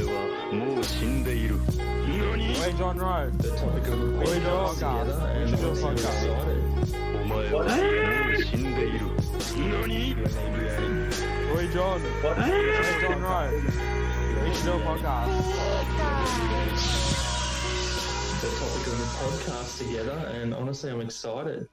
はもう死んでいる。何？ Hey, John Rowe. The topic of the We do a podcast podcast. together We and should do a honestly, I'm podcast. excited. お前はもう死んでいる。何？ Hey, John. Hey, John Rowe. We should do a podcast. The topic of the podcast together and honestly, I'm excited.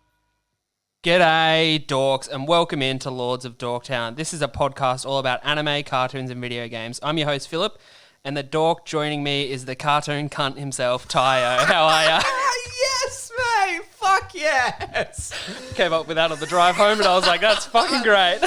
G'day, dorks, and welcome into Lords of Dorktown. This is a podcast all about anime, cartoons, and video games. I'm your host, Philip, and the dork joining me is the cartoon cunt himself, Tayo. How are ya? Yes, mate. Fuck yes. Came up with that on the drive home, and I was like, that's fucking great.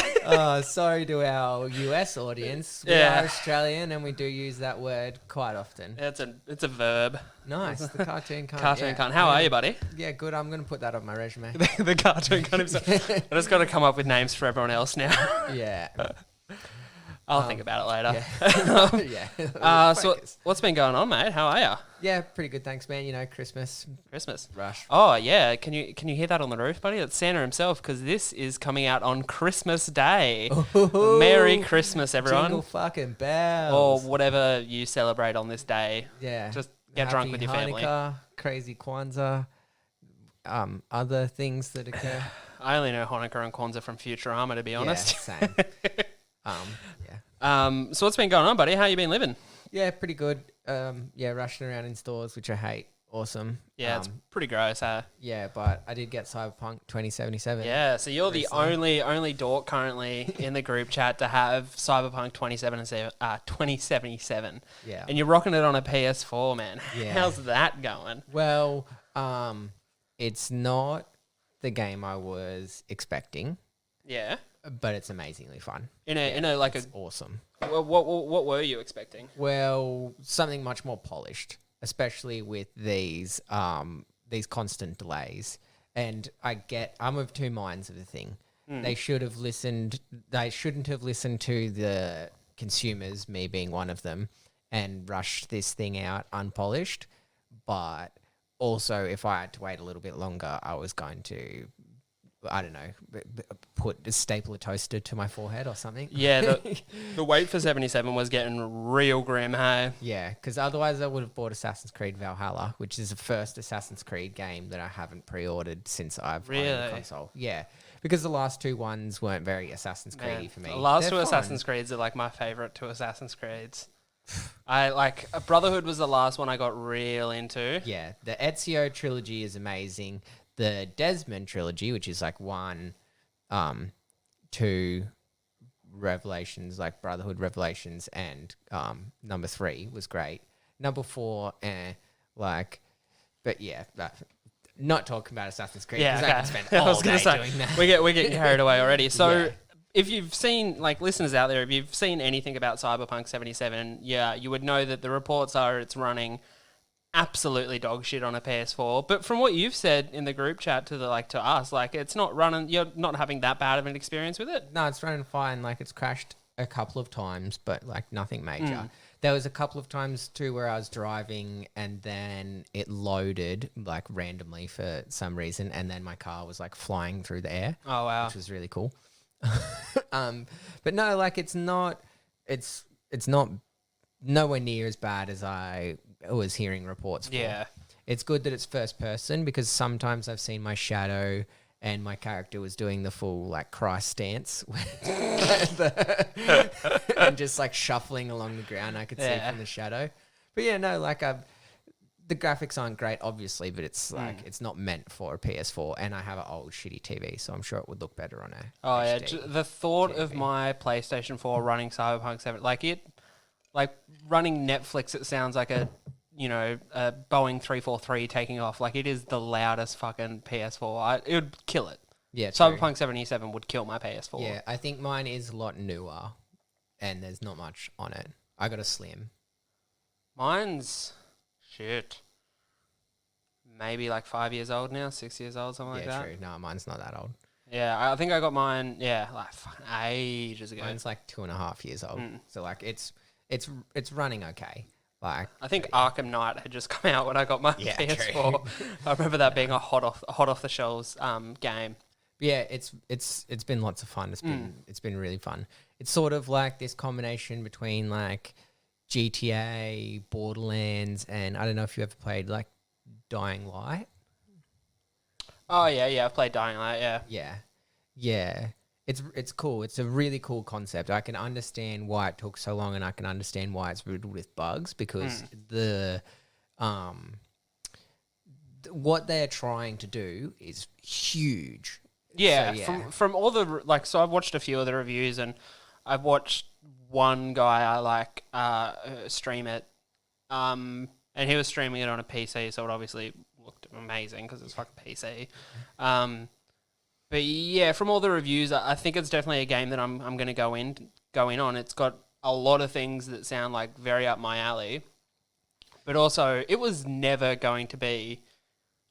Sorry to our US audience. We Yeah. are Australian and we do use that word quite often. It's a verb. Nice. The cartoon cunt. Cartoon yeah. cunt. How are you, buddy? Yeah, good. I'm going to put that on my resume. The cartoon cunt himself. I just got to come up with names for everyone else now. Yeah. I'll think about it later. Yeah. yeah. So Focus. what's been going on, mate? How are you? Yeah, pretty good. Thanks, man. You know, Christmas Christmas. rush. Oh yeah, can you hear that on the roof, buddy? That's Santa himself, because this is coming out on Christmas Day. Merry Christmas, everyone, Jingle fucking bells. or whatever you celebrate on this day. Yeah. Just get drunk with your family. Hanukkah, crazy Kwanzaa, other things that occur. I only know Hanukkah and Kwanzaa from Futurama, to be honest. Yeah, same. Yeah. So what's been going on, buddy? How you been living? Yeah, pretty good. Yeah, rushing around in stores, which I hate. Awesome. Yeah, it's pretty gross, huh? Yeah, but I did get Cyberpunk 2077. Yeah, so you're Recently. the only dork currently in the group chat to have Cyberpunk 2077. Yeah. And you're rocking it on a PS4, man. Yeah. How's that going? Well, it's not the game I was expecting, Yeah. but it's amazingly fun. In a like It's awesome. what were you expecting? Well, something much more polished, especially with these constant delays. And I'm of two minds of the thing. They should have listened. They shouldn't have listened to the consumers, me being one of them, and rushed this thing out unpolished. But also, if I had to wait a little bit longer, I was going to, I don't know, staple a toaster to my forehead or something. Yeah, the wait for 77 was getting real grim, hey? Yeah, because otherwise I would have bought Assassin's Creed Valhalla, which is the first Assassin's Creed game that I haven't pre-ordered since I've owned the Really? console. Yeah, because the last two ones weren't very Assassin's Creedy for me. The last They're two fun. Assassin's Creeds are like my favorite two Assassin's Creeds. I like Brotherhood was the last one I got real into. Yeah, the Ezio trilogy is amazing. The Desmond trilogy, which is like 1, 2 Revelations, like Brotherhood Revelations, and number 3 was great. Number 4, but yeah, not talking about Assassin's Creed because I can spend I all was gonna day say doing that. we're getting carried away already. So Yeah. if you've seen, like, listeners out there, if you've seen anything about Cyberpunk 77, yeah, you would know that the reports are it's running absolutely dog shit on a PS4. But from what you've said in the group chat to us, like, it's not running. You're not having that bad of an experience with it. No, it's running fine. Like, it's crashed a couple of times, but like nothing major. There was a couple of times too where I was driving and then it loaded like randomly for some reason, and then my car was like flying through the air. Oh wow, Which was really cool. But no, like it's not nowhere near as bad as I was hearing reports for. Yeah. It's good that it's first person because sometimes I've seen my shadow and my character was doing the full like Christ stance and just like shuffling along the ground. I could see from the shadow. But yeah, no, like the graphics aren't great, obviously, but it's like it's not meant for a PS4, and I have an old shitty TV, so I'm sure it would look better on a. Oh yeah, HD. the thought of TV. my PlayStation 4 running Cyberpunk 7, like running Netflix, it sounds like a Boeing 343 taking off. Like, it is the loudest fucking PS4. It would kill it. Yeah, true. Cyberpunk 77 would kill my PS4. Yeah, I think mine is a lot newer, and there's not much on it. I got a Slim. Mine's shit. Maybe like 5 years old now, 6 years old, something like Yeah, that. true. No, mine's not that old. Yeah, I think I got mine. Yeah, like fucking ages ago. Mine's like 2.5 years old. So like it's running okay. Like I think Arkham Knight had just come out when I got my Yeah, PS4. I remember that being a hot off the shelves game. yeah, it's been lots of fun. It's been really fun. It's sort of like this combination between like GTA, Borderlands, and I don't know if you ever played like Dying Light. Oh yeah, I've played Dying Light. Yeah. It's cool. It's a really cool concept. I can understand why it took so long, and I can understand why it's riddled with bugs because what they're trying to do is huge. Yeah, So, yeah. from all the so I've watched a few of the reviews, and I've watched one guy I like stream it, and he was streaming it on a PC, so it obviously looked amazing because it's fucking PC. But yeah, from all the reviews, I think it's definitely a game that I'm going to go in on. It's got a lot of things that sound like very up my alley, but also it was never going to be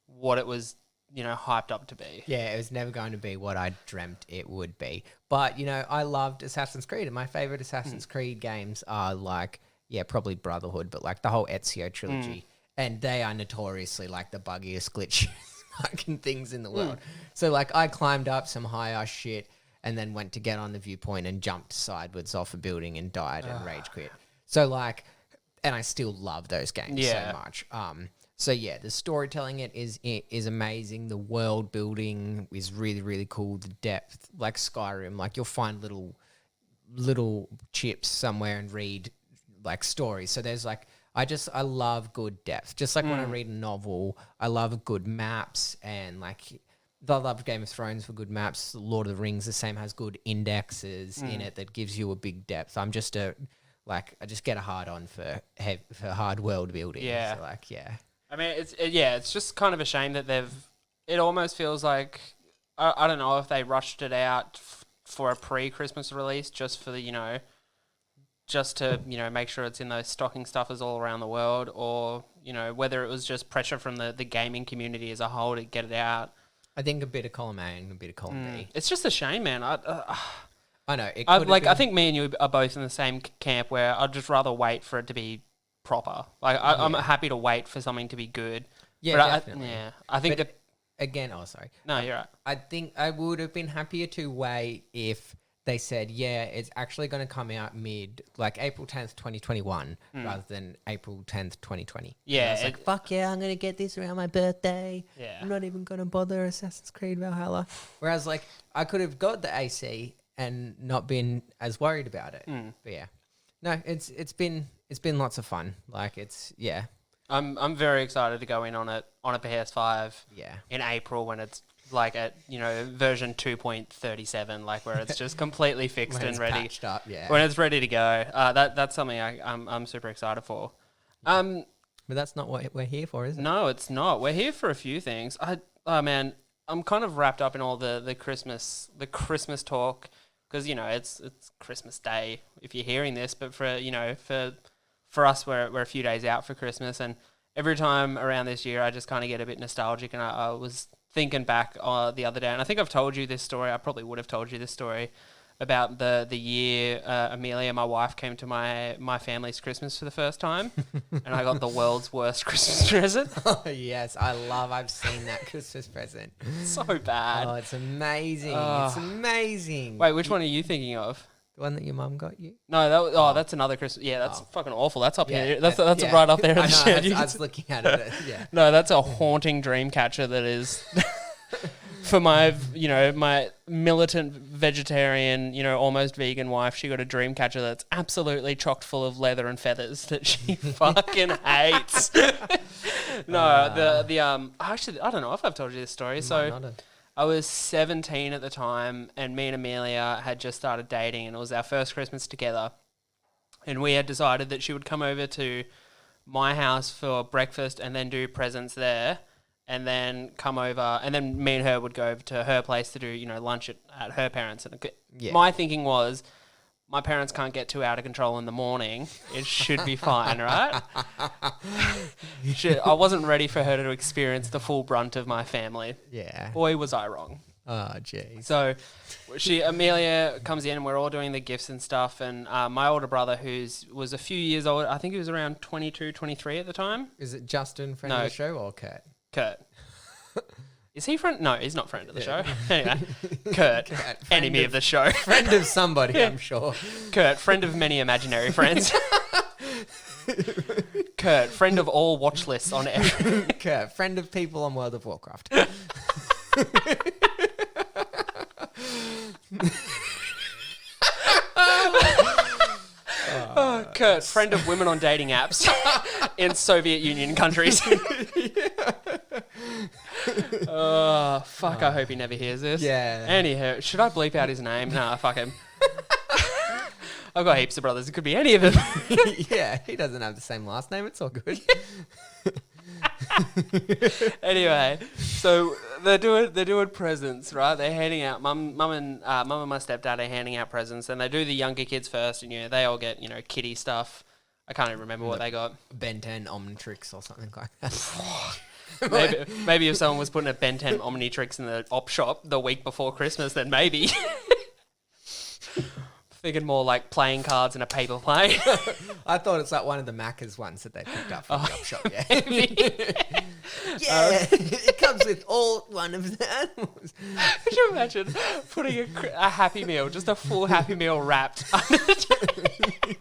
what it was, hyped up to be. Yeah, it was never going to be what I dreamt it would be. But, I loved Assassin's Creed, and my favorite Assassin's Creed games are probably Brotherhood, but like the whole Ezio trilogy. And they are notoriously like the buggiest glitch fucking things in the world. So like I climbed up some high ass shit and then went to get on the viewpoint and jumped sideways off a building and died and rage quit. So like, and I still love those games so much. So yeah, the storytelling is amazing. The world building is really, really cool. The depth, like Skyrim, like you'll find little chips somewhere and read like stories. So there's like, I love good depth. Just like when I read a novel, I love good maps, and like I love Game of Thrones for good maps. Lord of the Rings, the same, has good indexes in it that gives you a big depth. I just get a hard on for hard world building. Yeah. So like, yeah. I mean, it's just kind of a shame that it almost feels like, I don't know if they rushed it out for a pre-Christmas release just for the, just to, make sure it's in those stocking stuffers all around the world, or, whether it was just pressure from the gaming community as a whole to get it out. I think a bit of column A and a bit of column B. It's just a shame, man. I know. I think me and you are both in the same camp where I'd just rather wait for it to be proper. Like, I'm happy to wait for something to be good. Yeah, but definitely. I think that... Again, sorry. No, you're right. I think I would have been happier to wait if they said, it's actually going to come out April 10th, 2021, rather than April 10th, 2020. Yeah. And I was like, fuck yeah, I'm going to get this around my birthday. Yeah. I'm not even going to bother Assassin's Creed Valhalla. Whereas, like, I could have got the AC and not been as worried about it. But yeah. No, it's been lots of fun. Like, yeah. I'm very excited to go in on it on a PS5 Yeah. in April when it's like at, version 2.37, like where it's just completely fixed When and it's ready. patched up, yeah. When it's ready to go. That's something I'm super excited for. But that's not what we're here for, is it? No, it's not. We're here for a few things. Man, I'm kind of wrapped up in all the Christmas talk because, it's Christmas Day if you're hearing this, but for us, we're a few days out for Christmas, and every time around this year, I just kind of get a bit nostalgic, and I was thinking back the other day, and I think I've told you this story. I probably would have told you this story about the year Amelia, my wife, came to my family's Christmas for the first time, and I got the world's worst Christmas present. Oh, yes. I've seen that Christmas present. So bad. Oh, it's amazing. It's amazing. Wait, which one are you thinking of? The one that your mum got you? No, that's another Christmas. Yeah, that's fucking awful. That's up here. That's right up there. I know, I was looking at it. Yeah. No, that's a haunting dream catcher that is for my, my militant vegetarian, almost vegan wife. She got a dream catcher that's absolutely chocked full of leather and feathers that she fucking hates. Actually, I don't know if I've told you this story. So I was 17 at the time, and me and Amelia had just started dating, and it was our first Christmas together. And we had decided that she would come over to my house for breakfast and then do presents there, and then come over, and then me and her would go over to her place to do, lunch at her parents'. And my thinking was, my parents can't get too out of control in the morning. It should be fine, right? I wasn't ready for her to experience the full brunt of my family. Yeah. Boy, was I wrong. Oh, jeez. So Amelia comes in, and we're all doing the gifts and stuff. And my older brother, was a few years old, I think he was around 22, 23 at the time. Is it Justin, friend of the show, or Kurt? Kurt. Is he friend? No, he's not friend of the show. Anyway, Kurt, enemy of the show. Friend of somebody, I'm sure. Kurt, friend of many imaginary friends. Kurt, friend of all watch lists on every. Kurt, friend of people on World of Warcraft. Kurt, friend of women on dating apps in Soviet Union countries. Oh, fuck, I hope he never hears this. Yeah. Anyhow, should I bleep out his name? Nah, fuck him. I've got heaps of brothers. It could be any of them. Yeah, he doesn't have the same last name. It's all good. Anyway, so they're doing presents, right? They're handing out mum and my stepdad are handing out presents, and they do the younger kids first, and they all get kitty stuff. I can't even remember what they got. Ben 10 Omnitrix or something like that. Maybe if someone was putting a Ben 10 Omnitrix in the op shop the week before Christmas, then maybe. Figured more like playing cards and a paper plane. I thought it's like one of the Macca's ones that they picked up from the op shop. Yeah, it comes with all one of the animals. Could you imagine putting a Happy Meal, just a full Happy Meal wrapped under the tree?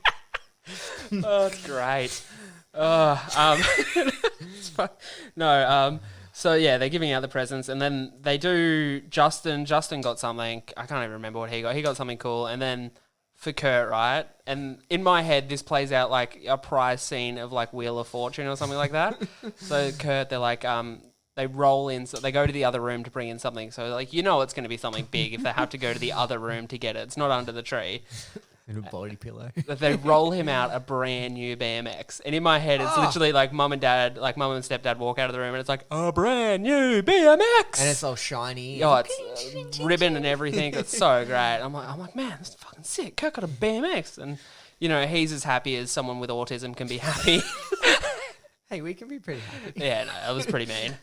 Oh, it's great. It's fun. No, so yeah, they're giving out the presents, and then they do. Justin got something. I can't even remember what he got. He got something cool, and then for Kurt, right? And in my head, this plays out like a prize scene of like Wheel of Fortune or something like that. So Kurt, they're like, they roll in, so they go to the other room to bring in something. So like, it's going to be something big if they have to go to the other room to get it. It's not under the tree. In a body pillow. That they roll him out a brand new BMX. And in my head, it's literally like mum and stepdad walk out of the room and it's like, a brand new BMX. And it's all shiny. Oh, it's ribbon and everything. It's so great. I'm like, man, this is fucking sick. Kurt got a BMX. And, he's as happy as someone with autism can be happy. Hey, we can be pretty happy. Yeah, no, that was pretty mean.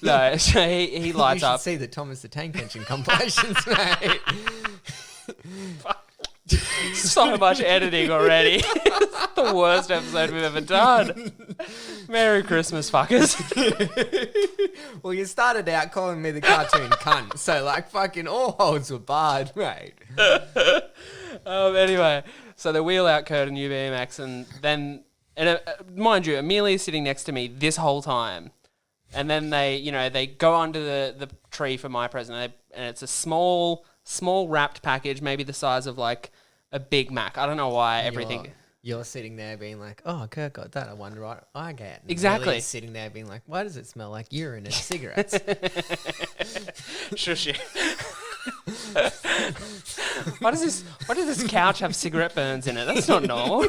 No, so he lights up. You should see the Thomas the Tank Engine compilations, mate. So much editing already. It's the worst episode we've ever done. Merry Christmas, fuckers. Well, you started out calling me the cartoon cunt, so like fucking all holds were barred, mate. Anyway, so they wheel out Kurt a new BMX, and then, mind you, Amelia's sitting next to me this whole time. And then they go under the tree for my present, and it's a small wrapped package, maybe the size of like a Big Mac. I don't know why everything. You're sitting there being like, oh, Kurt got that. I wonder what I get. And Exactly. Lily's sitting there being like, why does it smell like urine and cigarettes? Shush you. Why does this couch have cigarette burns in it? That's not normal.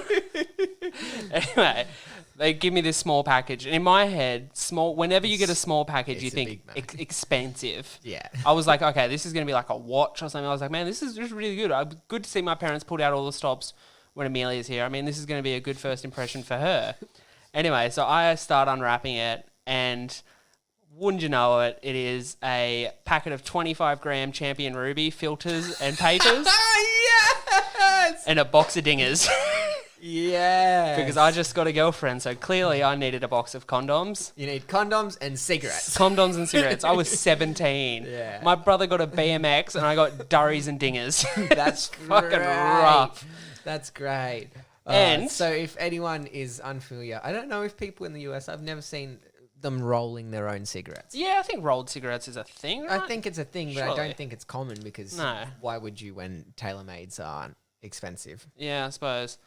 Anyway, they give me this small package, and in my head, whenever you get a small package, you think expensive. Yeah. I was like, okay, this is going to be like a watch or something. I was like, man, this is just really good. Good to see my parents pulled out all the stops when Amelia's here. I mean, this is going to be a good first impression for her. Anyway, so I start unwrapping it, and wouldn't you know it, it is a packet of 25-gram Champion Ruby filters and papers. Yes! And a box of dingers. Yeah. Because I just got a girlfriend, so clearly I needed a box of condoms. You need condoms and cigarettes. Condoms and cigarettes. I was 17. Yeah. My brother got a BMX and I got durries and dingers. That's fucking great. rough. That's great. And so if anyone is unfamiliar, I don't know if people in the US, I've never seen them rolling their own cigarettes. Yeah, I think rolled cigarettes is a thing, right? I think it's a thing, but I Surely. don't think it's common because why would you when TaylorMades aren't expensive? Yeah, I suppose.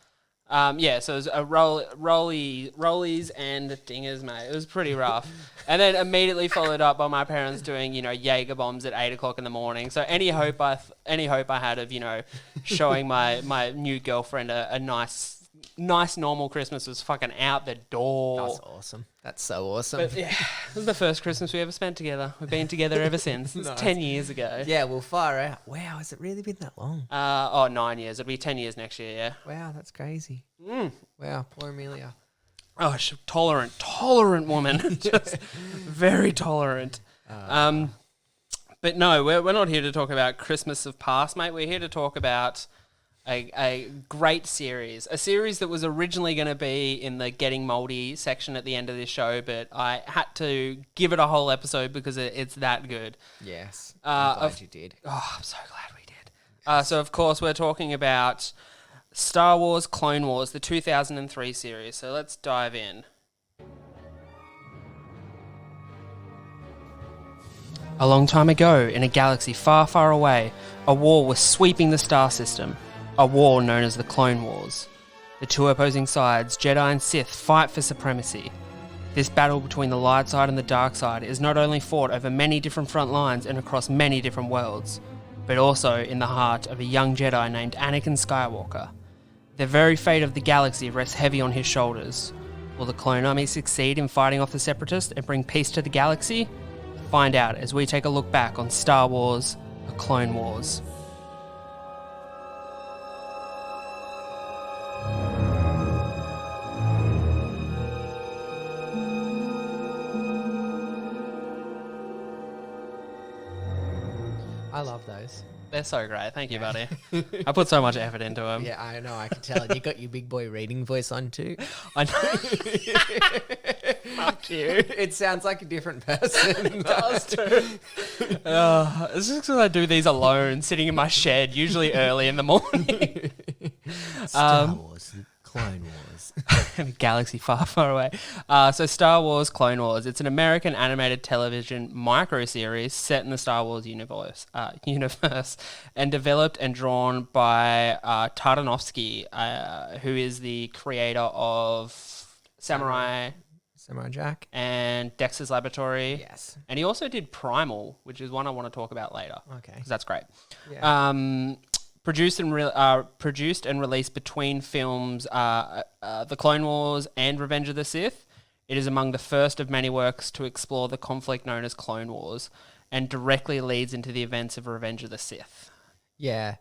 Yeah, so it was a rollies and dingers, mate. It was pretty rough. And then immediately followed up by my parents doing, Jaeger bombs at 8 o'clock in the morning. So any hope I had of, showing my new girlfriend a nice normal Christmas was fucking out the door. That's awesome. That's so awesome. But yeah, it was the first Christmas we ever spent together. We've been together ever since. It's Nice. 10 years ago. Yeah, well, far out. Wow, has it really been that long? 9 years. It'll be 10 years next year, yeah. Wow, that's crazy. Wow, poor Amelia. Oh, she's tolerant woman. Just very tolerant. But no, we're not here to talk about Christmas of past, mate. We're here to talk about a great series. A series that was originally going to be in the Getting Mouldy section at the end of this show, but I had to give it a whole episode because it's that good. Yes, I'm glad you did. Oh, I'm so glad we did. So, of course, we're talking about Star Wars Clone Wars, the 2003 series. So let's dive in. A long time ago, in a galaxy far, far away, a war was sweeping the star system. A war known as the Clone Wars. The two opposing sides, Jedi and Sith, fight for supremacy. This battle between the light side and the dark side is not only fought over many different front lines and across many different worlds, but also in the heart of a young Jedi named Anakin Skywalker. The very fate of the galaxy rests heavy on his shoulders. Will the clone army succeed in fighting off the Separatists and bring peace to the galaxy? Find out as we take a look back on Star Wars, The Clone Wars. I love those. They're so great. Thank you, buddy. I put so much effort into them. Yeah, I know. I can tell. You got your big boy reading voice on too. I know. Fuck you. It sounds like a different person. It does too. It's just because I do these alone, sitting in my shed, usually early in the morning. Star Wars, Clone Wars. In a galaxy far, far away. So Star Wars Clone Wars. It's an American animated television micro-series set in the Star Wars universe and developed and drawn by Tartanovsky, who is the creator of Samurai Jack. and Dexter's Laboratory. Yes. And he also did Primal, which is one I want to talk about later. Okay. Because that's great. Yeah. Produced and released between films The Clone Wars and Revenge of the Sith. It is among the first of many works to explore the conflict known as Clone Wars and directly leads into the events of Revenge of the Sith. Yeah.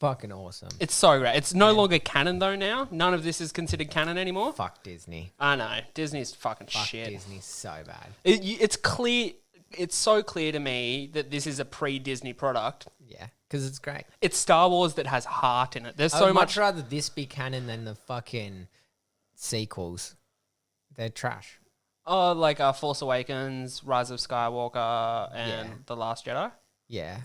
Fucking awesome. It's so great. It's no longer canon though now. None of this is considered canon anymore. Fuck Disney. I know. Disney's fucking Fuck shit. Disney's so bad. It's clear. It's so clear to me that this is a pre-Disney product. Yeah. Because it's great. It's Star Wars that has heart in it. There's I so would much. much rather this be canon than the fucking sequels. They're trash. Oh, like Force Awakens, Rise of Skywalker, and Yeah. The Last Jedi. Yeah.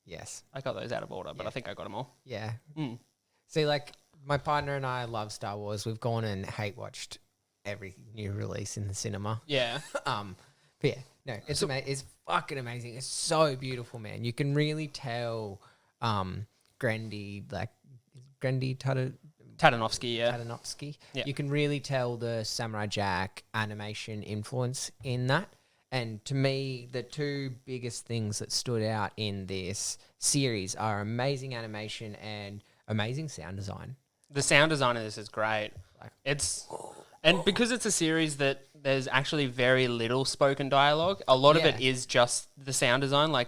Yes. I got those out of order, but I think I got them all. Yeah. Mm. See, like, my partner and I love Star Wars. We've gone and hate watched every new release in the cinema. Yeah. But yeah, no, it's it's fucking amazing. It's so beautiful, man. You can really tell Grandy Tartanovsky, yeah. Tartanovsky. Yeah. You can really tell the Samurai Jack animation influence in that. And to me, the two biggest things that stood out in this series are amazing animation and amazing sound design. The sound design of this is great. And because it's a series that there's actually very little spoken dialogue, a lot of it is just the sound design. Like,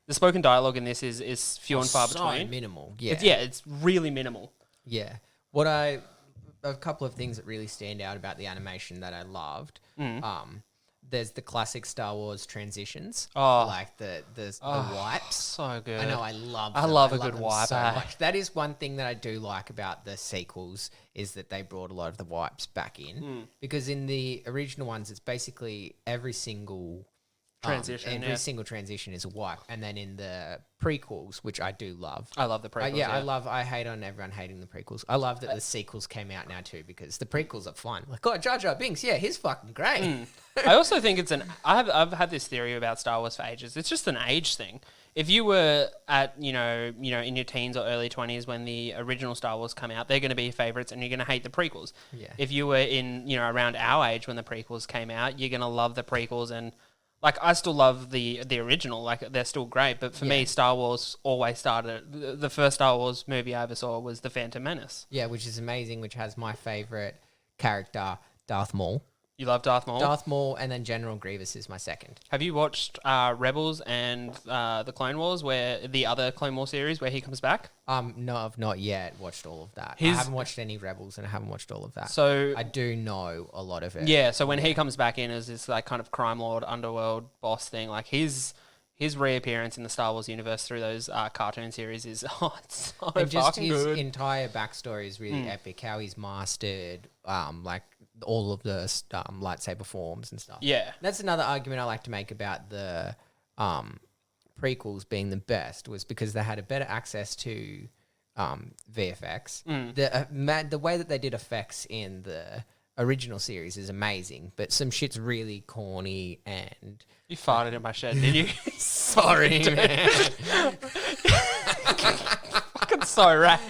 the spoken dialogue in this is few and far between. Minimal. Yeah. It's really minimal. Yeah. A couple of things that really stand out about the animation that I loved. There's the classic Star Wars transitions. Oh. Like the wipes. So good. I know, I love I them. love a love good them wipe, so eh? much. That is one thing that I do like about the sequels is that they brought a lot of the wipes back in. Because in the original ones, it's basically every single Transition, every single transition is a wipe. And then in the prequels, which I do love. I love the prequels. I hate on everyone hating the prequels. I love that the sequels came out now too because the prequels are fun. Like, oh, Jar Jar Binks, yeah, he's fucking great. I also think it's I've had this theory about Star Wars for ages. It's just an age thing. If you were at, in your teens or early 20s when the original Star Wars come out, they're going to be your favorites and you're going to hate the prequels. Yeah. If you were in, around our age when the prequels came out, you're going to love the prequels and like, I still love the original. Like, they're still great. But for me, Star Wars always started... The first Star Wars movie I ever saw was The Phantom Menace. Yeah, which is amazing, which has my favourite character, Darth Maul. You love Darth Maul? Darth Maul, and then General Grievous is my second. Have you watched Rebels and the Clone Wars, where the other Clone Wars series, where he comes back? No, I've not yet watched all of that. I haven't watched any Rebels, and I haven't watched all of that. So I do know a lot of it. Yeah, so when he comes back in as this like kind of crime lord, underworld boss thing, like his reappearance in the Star Wars universe through those cartoon series is it's so and just fucking his good. entire backstory is really epic. How he's mastered, like all of the lightsaber forms and stuff. Yeah. That's another argument I like to make about the prequels being the best was because they had a better access to VFX. Mm. The way that they did effects in the original series is amazing, but some shit's really corny and... You farted in my shed, didn't you? Sorry, man. Fucking so right.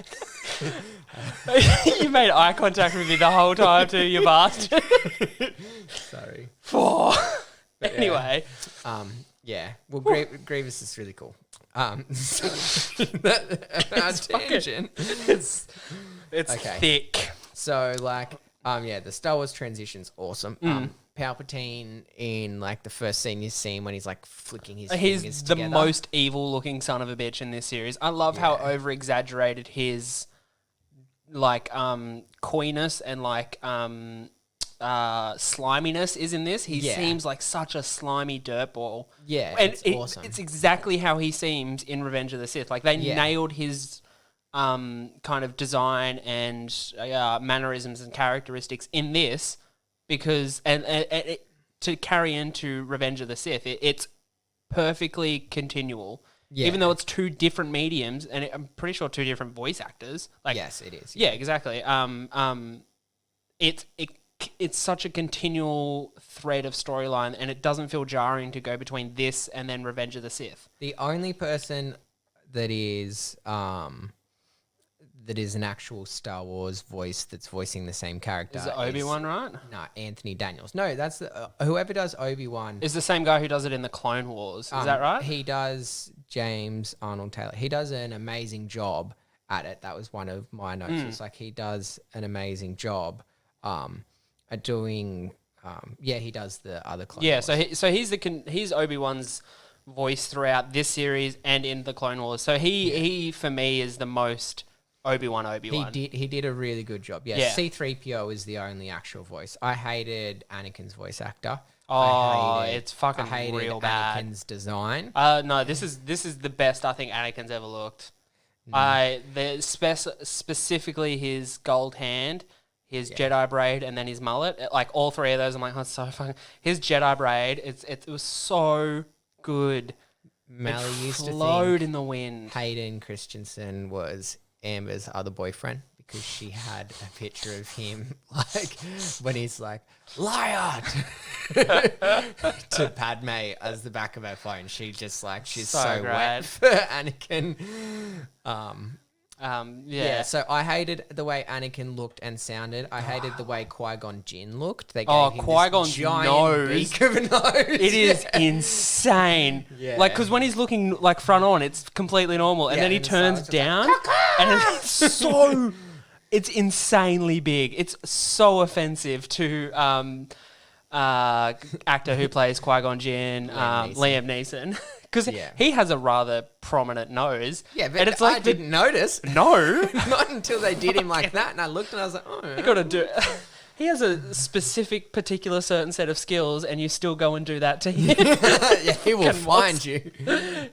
You made eye contact with me the whole time too, you bastard. Sorry. Anyway. Yeah. Well, Grievous is really cool. Tangent. It's Okay. thick. So, like, the Star Wars transition's awesome. Palpatine in, like, the first scene you see him when he's, like, flicking his fingers He's the together. most evil-looking son of a bitch in this series. I love how over-exaggerated his, like, coyness and, like, sliminess is in this. He seems like such a slimy dirtball. Yeah, and it's awesome. It's exactly how he seems in Revenge of the Sith. Like, they nailed his kind of design and mannerisms and characteristics in this because to carry into Revenge of the Sith, it's perfectly continual. Yeah. Even though it's two different mediums, and I'm pretty sure two different voice actors. Like, yes, it is. Yeah, exactly. It's such a continual thread of storyline, and it doesn't feel jarring to go between this and then Revenge of the Sith. The only person that is an actual Star Wars voice that's voicing the same character is it Obi-Wan, right? No, Anthony Daniels. No, that's whoever does Obi-Wan is the same guy who does it in the Clone Wars. Is that right? He does James Arnold Taylor. He does an amazing job at it. That was one of my notes. It's like he does an amazing job at doing. He does the other Clone Wars. So he's Obi-Wan's voice throughout this series and in the Clone Wars. So he for me is the most Obi-Wan. He did a really good job. Yeah, C-3PO is the only actual voice. I hated Anakin's voice actor. It's fucking real bad. Anakin's design. No, this is the best I think Anakin's ever looked. Specifically his gold hand, his Jedi braid, and then his mullet. Like all three of those, I'm like, oh, it's so fucking. His Jedi braid, it was so good. Melly used to flowed think in the wind. Hayden Christensen was Amber's other boyfriend because she had a picture of him like when he's like liar to Padme as the back of her phone. She just like she's so wet for Anakin. So I hated the way Anakin looked and sounded. I hated the way Qui-Gon Jinn looked. They gave him Qui-Gon's this giant nose. beak of a nose. It is insane. Yeah. Like, because when he's looking like front on, it's completely normal, and then he turns down, and it's so. It's insanely big. It's so offensive to actor who plays Qui-Gon Jinn, Liam Neeson. Because he has a rather prominent nose. Yeah, but and it's like I didn't notice. No. Not until they did him like that. And I looked and I was like, oh. You got to do it. He has a specific, particular, certain set of skills, and you still go and do that to him. Yeah, he will find you.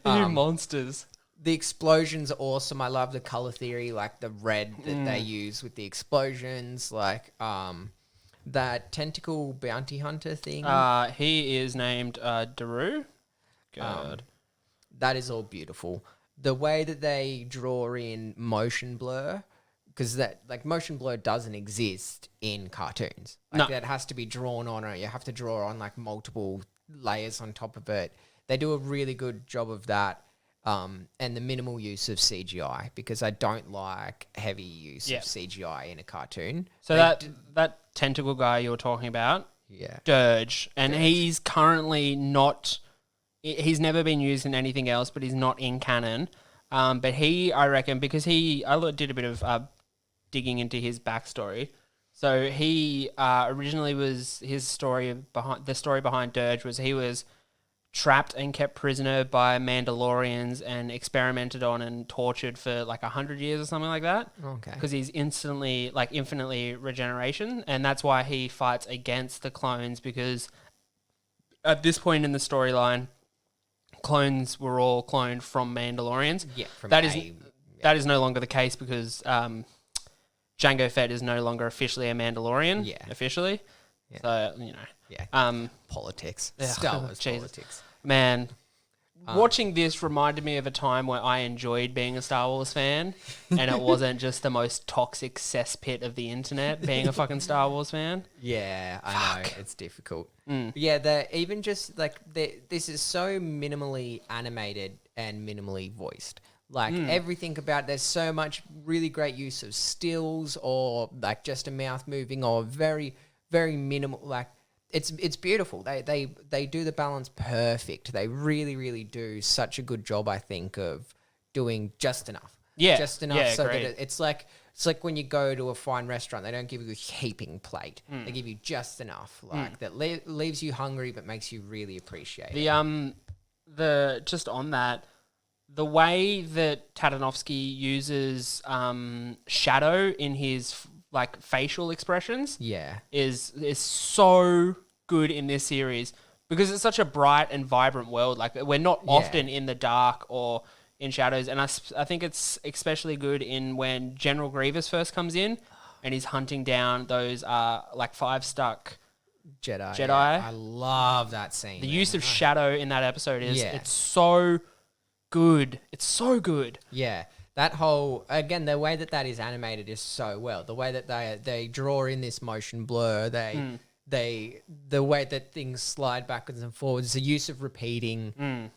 You monsters. The explosions are awesome. I love the color theory, like the red that they use with the explosions. Like that tentacle bounty hunter thing. He is named Daru. God. That is all beautiful. The way that they draw in motion blur, because that like motion blur doesn't exist in cartoons. Like that has to be drawn on, or you have to draw on like multiple layers on top of it. They do a really good job of that, and the minimal use of CGI, because I don't like heavy use of CGI in a cartoon. So that tentacle guy you were talking about, Dirge, and he's currently not. He's never been used in anything else, but he's not in canon. But I reckon, because I did a bit of digging into his backstory. So he originally was the story behind Dirge was he was trapped and kept prisoner by Mandalorians and experimented on and tortured for like 100 years or something like that. Okay. Because he's infinitely regeneration, and that's why he fights against the clones, because at this point in the storyline, clones were all cloned from Mandalorians. Yeah, that is no longer the case, because Jango Fett is no longer officially a Mandalorian. Yeah, officially. Yeah. So politics. Star Wars politics. Man, watching this reminded me of a time where I enjoyed being a Star Wars fan, and it wasn't just the most toxic cesspit of the internet being a fucking Star Wars fan. Yeah, I know it's difficult. Yeah, even just like this is so minimally animated and minimally voiced. Like everything about there's so much really great use of stills or like just a mouth moving or very very minimal. Like it's beautiful. They do the balance perfect. They really really do such a good job. I think of doing just enough. Yeah, just enough yeah, so agreed. that it's like when you go to a fine restaurant, they don't give you a heaping plate. They give you just enough, like that leaves you hungry but makes you really appreciate it. The just on that, the way that Tatanovsky uses shadow in his like facial expressions, is so good in this series because it's such a bright and vibrant world. Like we're not often in the dark or in shadows, and I think it's especially good in when General Grievous first comes in and he's hunting down those like 5 stuck Jedi. Jedi. Yeah. I love that scene. The use of shadow in that episode is it's so good. It's so good. Yeah. That whole, again, the way that is animated is so well. The way that they draw in this motion blur, the way that things slide backwards and forwards, the use of repeating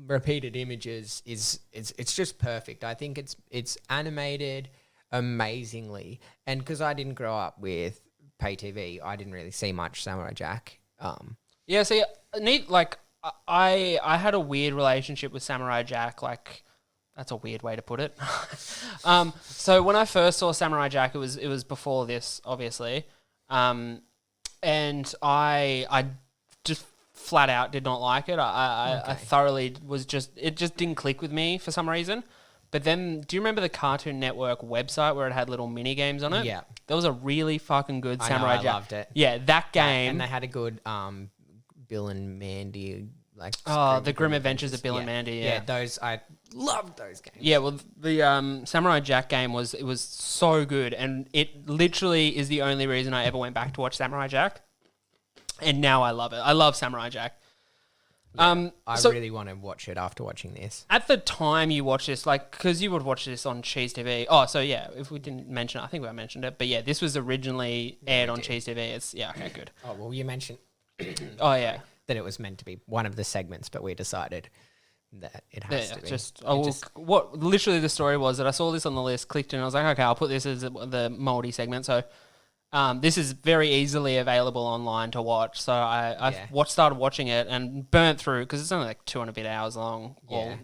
repeated images it's just perfect. I think it's animated amazingly. And because I didn't grow up with pay TV, I didn't really see much Samurai Jack. Yeah, see, I had a weird relationship with Samurai Jack. Like, that's a weird way to put it. So when I first saw Samurai Jack, it was before this, obviously, and I just flat out did not like it. I thoroughly it just didn't click with me for some reason. But then, do you remember the Cartoon Network website where it had little mini games on it? Yeah. That was a really fucking good Samurai Jack. I loved it. Yeah, that game. And they had a good Bill and Mandy, like... the Grim Adventures of Bill and Mandy, yeah. Yeah, those, I loved those games. Yeah, well, the Samurai Jack game was so good, and it literally is the only reason I ever went back to watch Samurai Jack. And now I love it. I love Samurai Jack. I really want to watch it after watching this. At the time you watch this, like, because you would watch this on Cheese TV. Oh, so yeah, if we didn't mention it, I think we mentioned it. But yeah, this was originally aired on Cheese TV. Okay, good. Oh, well, you mentioned Oh, yeah. that it was meant to be one of the segments, but we decided that it has to be. What literally the story was that I saw this on the list, clicked in, and I was like, okay, I'll put this as the Moldy segment. So this is very easily available online to watch. So I started watching it and burnt through, because it's only like 200 bit hours long,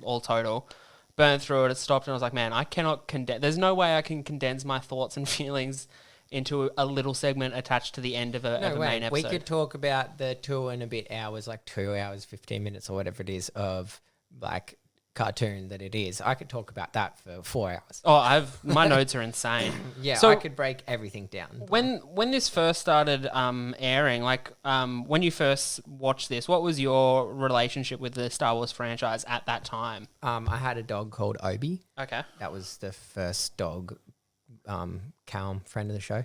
all total. Burnt through it, it stopped, and I was like, man, I cannot there's no way I can condense my thoughts and feelings into a little segment attached to the end of a main episode. We could talk about the 2 and a bit hours, like 2 hours, 15 minutes or whatever it is of like cartoon that it is. I could talk about that for 4 hours. Oh, my notes are insane. Yeah, so I could break everything down. When this first started airing, like when you first watched this, what was your relationship with the Star Wars franchise at that time? I had a dog called Obi. Okay. That was the first dog, Calm, friend of the show,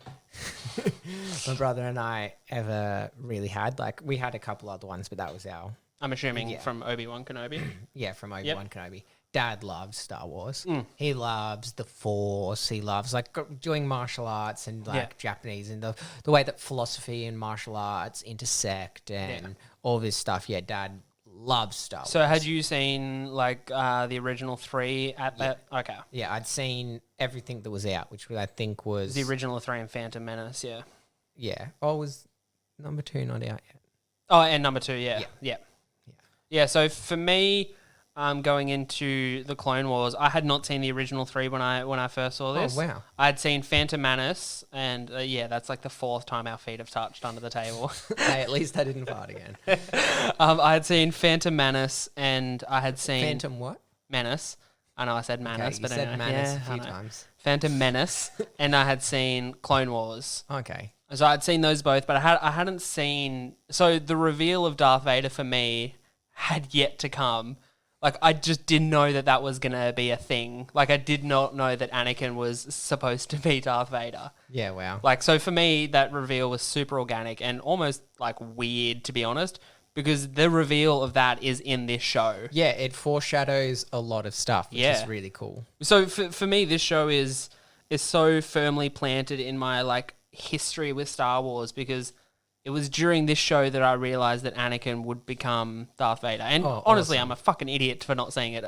my brother and I ever really had. Like, we had a couple other ones, but that was our... I'm assuming from Obi-Wan Kenobi. Yeah, from Obi-Wan Kenobi. Dad loves Star Wars. He loves the Force. He loves like doing martial arts and like Japanese, and the way that philosophy and martial arts intersect and all this stuff. Yeah, Dad loves Star Wars. So had you seen like the original 3 at that? Okay. Yeah, I'd seen everything that was out, which I think was... The original 3 and Phantom Menace, yeah. Yeah. Oh, was number 2 not out yet? Oh, and number 2, yeah, so for me, going into the Clone Wars, I had not seen the original 3 when I first saw this. Oh, wow. I had seen Phantom Menace, and that's like the 4th time our feet have touched under the table. Hey, at least I didn't fart again. I had seen Phantom Menace, and I had seen... Phantom what? Menace. I know I said Menace, okay, but you said anyway. Menace a few times. Phantom Menace, and I had seen Clone Wars. Okay. So I'd seen those both, but I hadn't seen... So the reveal of Darth Vader for me had yet to come. Like, I just didn't know that was going to be a thing. Like, I did not know that Anakin was supposed to be Darth Vader. Yeah, wow. Like, so for me, that reveal was super organic and almost, like, weird, to be honest. because the reveal of that is in this show. Yeah, it foreshadows a lot of stuff, which Yeah. is really cool. So for me, this show is so firmly planted in my like history with Star Wars, because it was during this show that I realized that Anakin would become Darth Vader. And honestly, awesome. I'm a fucking idiot for not saying it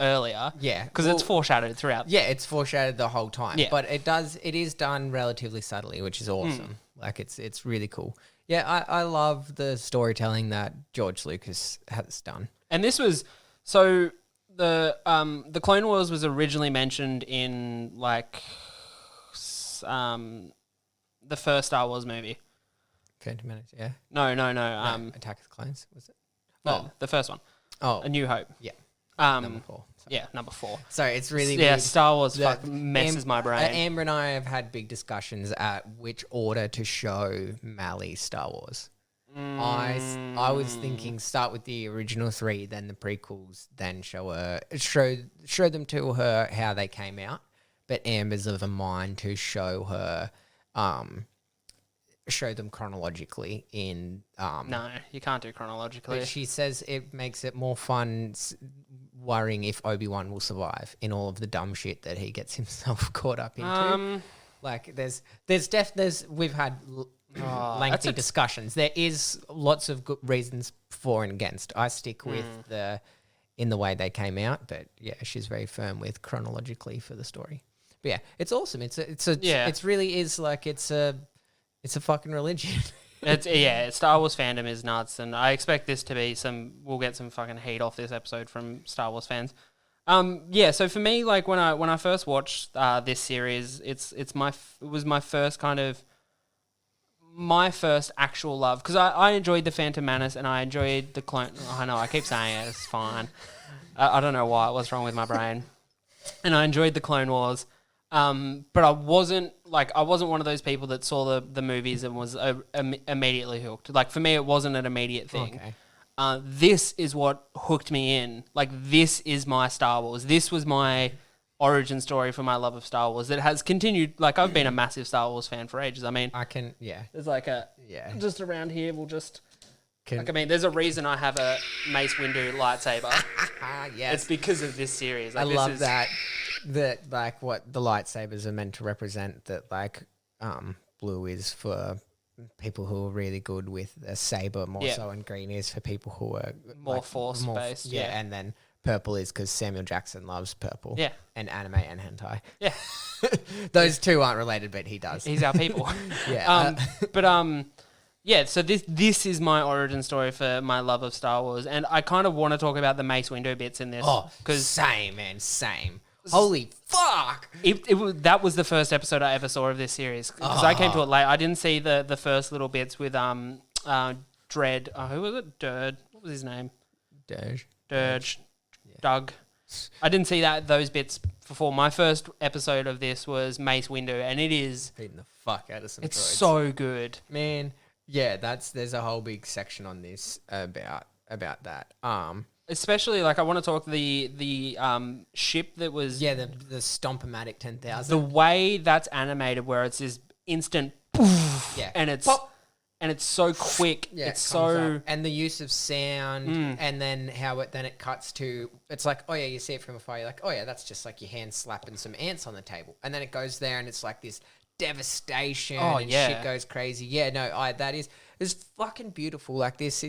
earlier. Yeah, because it's foreshadowed throughout. Yeah, it's foreshadowed the whole time. Yeah. But it is done relatively subtly, which is awesome. Like it's really cool. Yeah, I love the storytelling that George Lucas has done. And this was so the Clone Wars was originally mentioned in like the first Star Wars movie. Phantom Menace, yeah. No. Attack of the Clones, was it? No, the first one. Oh, A New Hope. yeah. Number 4. Yeah, number 4. Sorry, it's really Yeah, weird. Star Wars that messes my brain. Amber and I have had big discussions at which order to show Mally Star Wars. I was thinking start with the original 3, then the prequels, then show them to her how they came out. But Amber's of a mind to show her, show them chronologically in. No, you can't do chronologically. But she says it makes it more fun worrying if Obi-Wan will survive in all of the dumb shit that he gets himself caught up into. Like we've had lengthy discussions. There is lots of good reasons for and against. I stick with in the way they came out, but yeah, she's very firm with chronologically for the story. But yeah, it's awesome. It really is like it's a fucking religion. Star Wars fandom is nuts, and I expect this to be we'll get some fucking heat off this episode from Star Wars fans. So for me, like when I first watched this series, it was my first actual love, because I enjoyed the Phantom Menace and I enjoyed the Clone. I know I keep saying it, it's fine. I don't know what's wrong with my brain, and I enjoyed the Clone Wars. But I wasn't one of those people that saw the movies and was immediately hooked. Like for me, it wasn't an immediate thing. Okay. This is what hooked me in. Like this is my Star Wars. This was my origin story for my love of Star Wars that has continued. Like I've been a massive Star Wars fan for ages. I mean, there's like just around here we'll just. There's a reason I have a Mace Windu lightsaber. Yes. It's because of this series. Like, I love that like what the lightsabers are meant to represent, that like blue is for people who are really good with a saber more so, and green is for people who are more force based. Yeah, and then purple is because Samuel Jackson loves purple. Yeah. And anime and hentai. Yeah. Those two aren't related, but he does. He's our people. Yeah. So this is my origin story for my love of Star Wars, and I kind of want to talk about the Mace Windu bits in this. Oh, same. Holy fuck! That was the first episode I ever saw of this series, because I came to it late. I didn't see the first little bits with Dredd. Who was it? Dirge. What was his name? Dirge. Yeah. Doug. I didn't see those bits before. My first episode of this was Mace Windu, and it is beating the fuck out of some. It's droids. so good, man. Yeah, there's a whole big section on this about that. Especially, like, I want to talk the ship that was... Yeah, the Stomp-O-Matic 10,000. The way that's animated, where it's this instant... Poof, yeah. And it's... Pop. And it's so quick. Yeah, it's so... Up. And the use of sound, and then how it cuts to... It's like, oh yeah, you see it from afar, you're like, oh yeah, that's just like your hand slapping some ants on the table. And then it goes there and it's like this devastation and shit goes crazy. Yeah, no, it's fucking beautiful. Like this...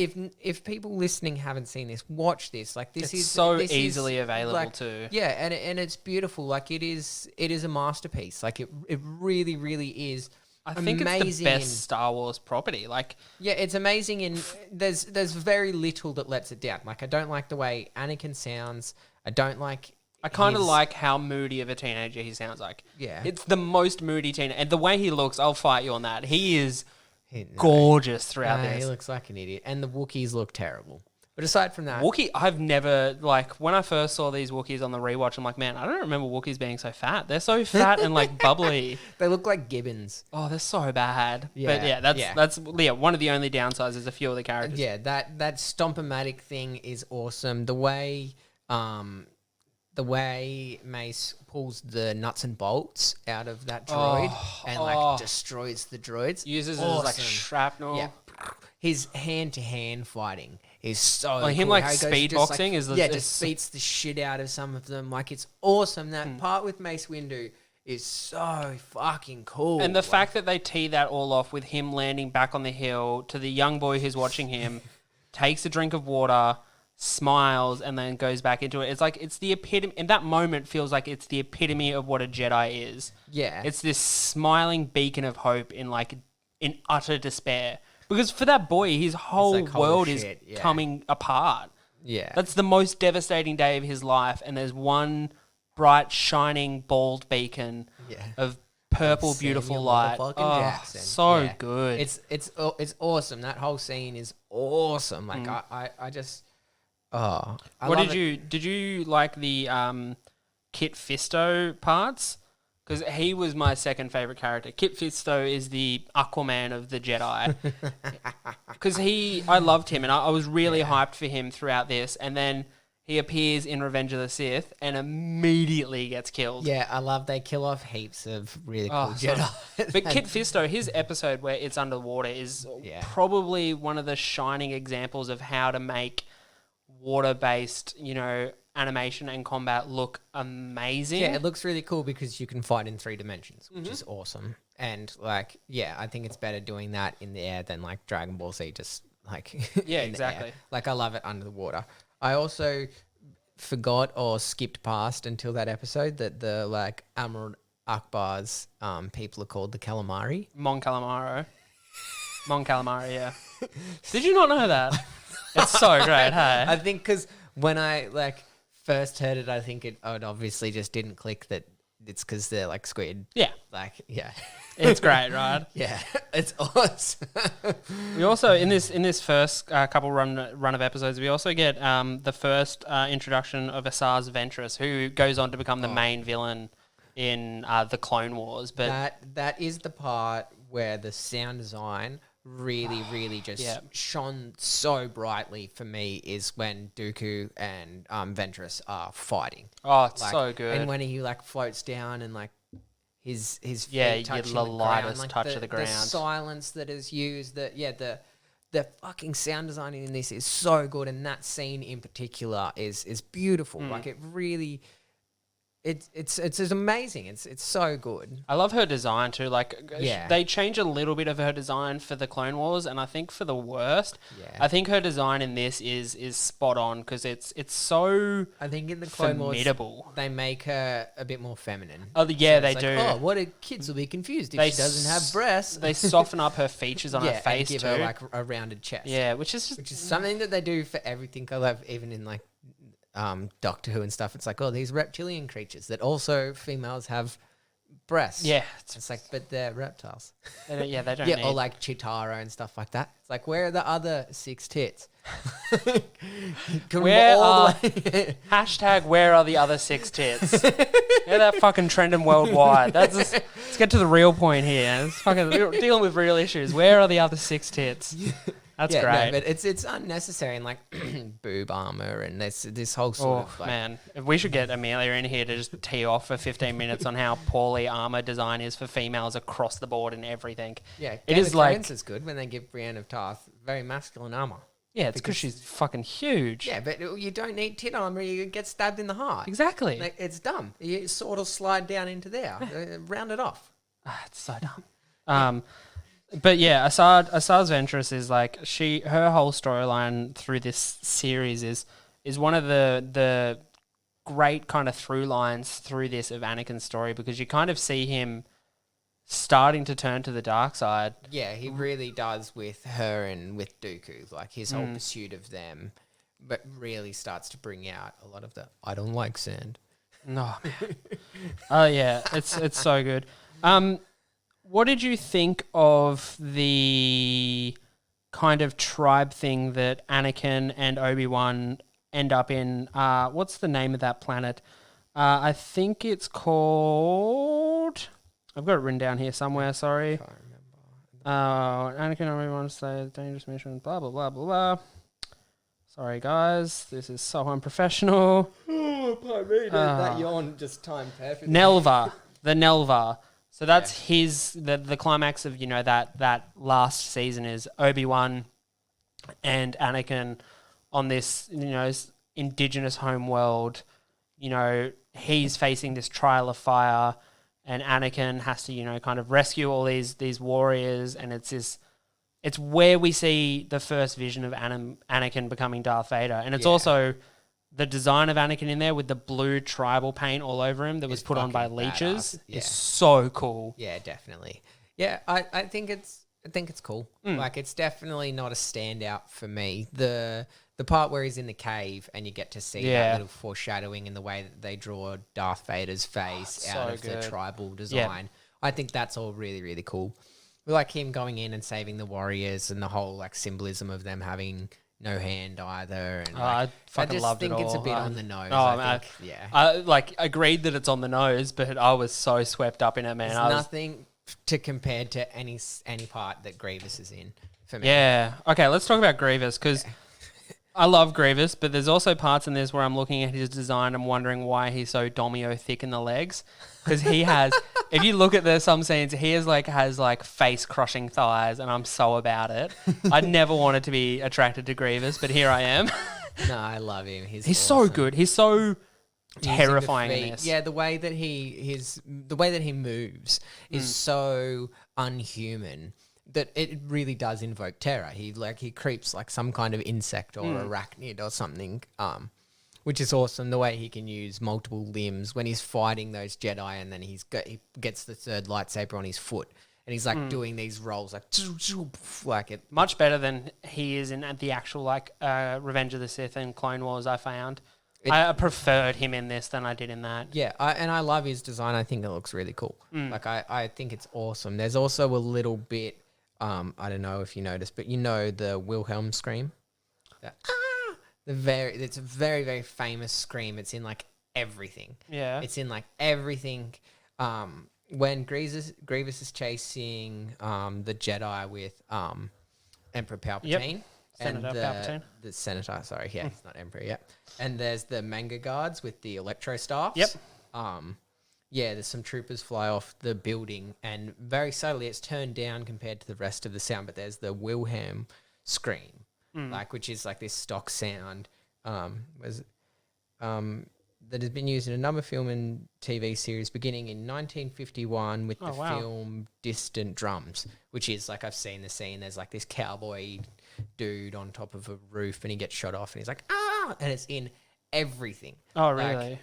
If people listening haven't seen this, watch this. Like this is so easily available like, too. Yeah, and it's beautiful. Like it is a masterpiece. Like it really, really is. I think it's the best Star Wars property. Like, yeah, it's amazing. And there's very little that lets it down. Like I don't like the way Anakin sounds. I don't like. I kind of like how moody of a teenager he sounds like. Yeah, it's the most moody teenager, and the way he looks, I'll fight you on that. He is. Gorgeous throughout this. He looks like an idiot. And the Wookiees look terrible. But aside from that... Wookiee, I've never... Like, when I first saw these Wookiees on the rewatch, I'm like, man, I don't remember Wookiees being so fat. They're so fat and, like, bubbly. They look like gibbons. Oh, they're so bad. Yeah, but, yeah, that's one of the only downsides is a few of the characters. Yeah, that Stomp-O-Matic thing is awesome. The way Mace pulls the nuts and bolts out of that droid and like destroys the droids. Uses it as like shrapnel. Yeah. his hand-to-hand fighting is so Like him, cool. like, How he goes speed just, boxing is the- yeah, is- just beats the shit out of some of them. Like, it's awesome. That part with Mace Windu is so fucking cool. And the fact that they tee that all off with him landing back on the hill to the young boy who's watching him, takes a drink of water, smiles, and then goes back into it. It's like, it's the epitome. In that moment, feels like it's the epitome of what a Jedi is. Yeah. It's this smiling beacon of hope in utter despair. Because for that boy, his whole like, holy world shit, is yeah. coming apart. yeah. That's the most devastating day of his life, and there's one bright, shining, bald beacon Yeah. of purple, Samuel beautiful light. motherfucking Oh, Jackson. so Yeah. good. It's awesome. That whole scene is awesome. Like I just I what love did you like the Kit Fisto parts? Because he was my second favorite character. Kit Fisto is the Aquaman of the Jedi. Because I loved him, and I was really hyped for him throughout this. And then he appears in Revenge of the Sith and immediately gets killed. Yeah, I love they kill off heaps of really cool Oh, so- Jedi. But Kit Fisto, his episode where it's underwater is Yeah. probably one of the shining examples of how to make water-based, animation and combat look amazing. Yeah, it looks really cool because you can fight in 3 dimensions, which Mm-hmm. is awesome. And like, yeah, I think it's better doing that in the air than like Dragon Ball Z, just like Yeah, in the air. exactly. Like I love it under the water. I also forgot or skipped past until that episode that the like Admiral Akbar's people are called the calamari. Mon Calamari, yeah. Did you not know that? It's so great, hey? I think because when I like first heard it, I think it obviously just didn't click that it's because they're like squid. Yeah, Like, yeah. it's great, right? Yeah, it's awesome. We also in this first couple run of episodes, we also get the first introduction of Asajj Ventress, who goes on to become the main villain in the Clone Wars. But that is the part where the sound design really just Yeah. shone so brightly for me is when Dooku and Ventress are fighting. oh, it's Like, so good. And when he like floats down and like his feet Yeah, you get touching the the lightest ground, like touch of the the ground. silence that is used, the fucking sound designing in this is so good, and that scene in particular is beautiful. Hmm. Like it really, it's amazing. It's so good. I love her design too. Like, Yeah. they change a little bit of her design for the Clone Wars, and I think for the worst. Yeah. I think her design in this is spot on because it's so I think in the Clone Wars formidable. they make her a bit more feminine. Oh, yeah, they it's do. Oh, what kids will be confused if They she doesn't have s- breasts. They soften up her features on yeah, her face and give too. her like a rounded chest. Yeah, which is just Which is something that they do for everything. I love even in like Doctor Who and stuff. It's like, oh, these reptilian creatures that also females have breasts. yeah, It's like, but they're reptiles. they don't need. Yeah, or like Chitara and stuff like that. It's like, where are the other 6 tits? Come Where all are- the way- Hashtag where are the other 6 tits? Yeah, that fucking trending worldwide. Let's get to the real point here. It's fucking dealing with real issues. Where are the other 6 tits? That's yeah, great. No, but it's unnecessary and like boob armor and this whole sort Oh, of like, man. If we should get Amelia in here to just tee off for 15 minutes on how poorly armor design is for females across the board and everything. yeah, It Game is of like- Thrones is good when they give Brienne of Tarth very masculine armor. Yeah, it's because she's fucking huge. Yeah, but you don't need tit armor. You get stabbed in the heart. Exactly. Like, it's dumb. You sort of slide down into there, round it off. Ah, it's so dumb. But yeah, Asajj Ventress is like her whole storyline through this series is one of the great kind of through lines through this of Anakin's story, because you kind of see him starting to turn to the dark side. Yeah, he really does with her and with Dooku. Like his whole pursuit of them, but really starts to bring out a lot of the I don't like sand. No, man. Oh yeah, it's so good. What did you think of the kind of tribe thing that Anakin and Obi-Wan end up in? What's the name of that planet? I think it's called... I've got it written down here somewhere, sorry. Can't remember. Anakin and Obi-Wan say dangerous mission, blah, blah, blah, blah, blah. Sorry, guys. This is so unprofessional. Oh, pardon me. That yawn just timed perfectly. Nelva. The Nelva. So that's the climax of, that last season is Obi-Wan and Anakin on this, indigenous home world. He's facing this trial of fire, and Anakin has to, kind of rescue all these warriors, and it's where we see the first vision of Anakin becoming Darth Vader, and it's also the design of Anakin in there with the blue tribal paint all over him that was put on by leeches is so cool. Yeah, definitely. Yeah, I think it's cool. Like, it's definitely not a standout for me. The part where he's in the cave and you get to see that little foreshadowing in the way that they draw Darth Vader's face out of the tribal design. I think that's all really, really cool. Like him going in and saving the warriors and the whole like symbolism of them having no hand either. And I fucking loved it all. I just think it's a bit on the nose. I agreed that it's on the nose, but I was so swept up in it, man. There's nothing to compare to any part that Grievous is in for me. Yeah. Okay, let's talk about Grievous because I love Grievous, but there's also parts in this where I'm looking at his design and wondering why he's so domino thick in the legs. Because he has, if you look at some scenes, he has face crushing thighs, and I'm so about it. I never wanted to be attracted to Grievous, but here I am. No, I love him. He's awesome. So good. He's so terrifying in this. Yeah, the way that he moves is so unhuman that it really does invoke terror. He creeps like some kind of insect or arachnid or something. Which is awesome, the way he can use multiple limbs when he's fighting those Jedi, and then he gets the third lightsaber on his foot, and he's like doing these rolls like it. Much better than he is in the actual Revenge of the Sith and Clone Wars. I found I preferred him in this than I did in that. Yeah, and I love his design. I think it looks really cool. Like I think it's awesome. There's also a little bit. I don't know if you noticed, but the Wilhelm scream. It's a very, very famous scream. It's in like everything. Yeah. It's in like everything. When Grievous is chasing the Jedi with Emperor Palpatine. Senator Palpatine. The Senator, sorry. Yeah, he's not Emperor yet. And there's the Manga Guards with the Electro Staffs. Yep. There's some troopers fly off the building, and very subtly it's turned down compared to the rest of the sound, but there's the Wilhelm scream. Which is like this stock sound that has been used in a number of film and TV series beginning in 1951 with film Distant Drums, which is like, I've seen the scene, there's like this cowboy dude on top of a roof and he gets shot off and he's like, ah, and it's in everything. Oh, really?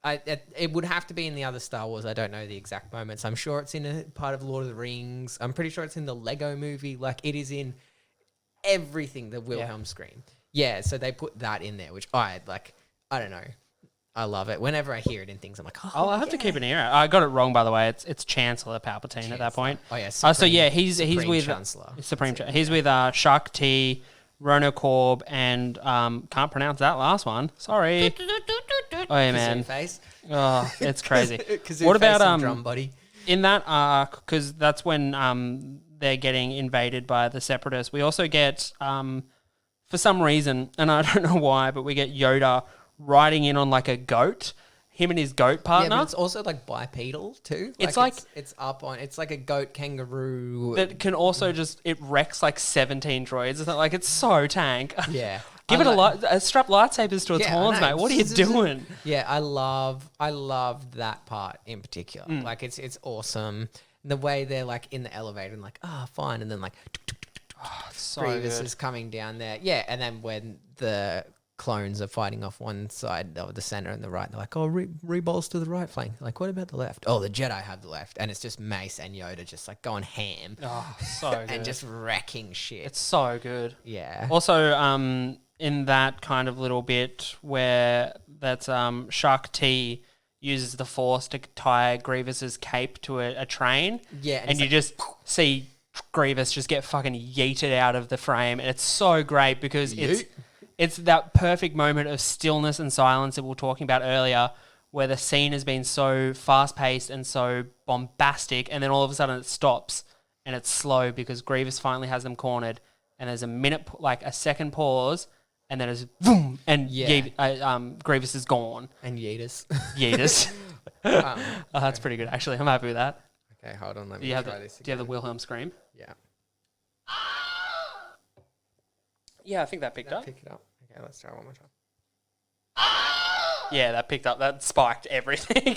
It would have to be in the other Star Wars. I don't know the exact moments. I'm sure it's in a part of Lord of the Rings. I'm pretty sure it's in the Lego movie. Like, it is in everything, the Wilhelm scream. Yeah, so they put that in there, which I don't know. I love it. Whenever I hear it in things, I'm like, I'll have to keep an ear out. I got it wrong, by the way. It's Chancellor Palpatine at that point. Oh, yeah. He's with Chancellor. Supreme Chancellor. He's with Shak T, Rono Korb, and can't pronounce that last one. Sorry. Oh, yeah, man. Face. Oh, it's crazy. What about drum body? In that arc, because that's when they're getting invaded by the Separatists. We also get, for some reason, and I don't know why, but we get Yoda riding in on like a goat, him and his goat partner. Yeah, but it's also like bipedal too. It's it's like a goat kangaroo. That can also it wrecks like 17 droids. It's so tank. Yeah. Give it a strap lightsabers to its horns, mate. What are you doing? Yeah, I love that part in particular. Like, it's awesome. The way they're like in the elevator and like, fine, and then like Grievous is coming down there. Yeah, and then when the clones are fighting off one side of the center and the right, they're like, rebolts to the right flank. Like, what about the left? Oh, the Jedi have the left, and it's just Mace and Yoda just like going ham. Oh, so good. And just wrecking shit. It's so good. Yeah. Also, in that kind of little bit where that's Shak T uses the Force to tie Grievous's cape to a train. Yeah. And you just see Grievous just get fucking yeeted out of the frame. And it's so great because it's that perfect moment of stillness and silence that we were talking about earlier, where the scene has been so fast-paced and so bombastic, and then all of a sudden it stops and it's slow because Grievous finally has them cornered, and there's a second pause, and then it's boom, and Grievous is gone. And Yeetus. That's pretty good, actually. I'm happy with that. Okay, hold on. Let me try this again. Do you have the Wilhelm scream? Yeah. Yeah, I think that picked up. Pick it up. Okay, let's try one more time. Yeah, that picked up. That spiked everything.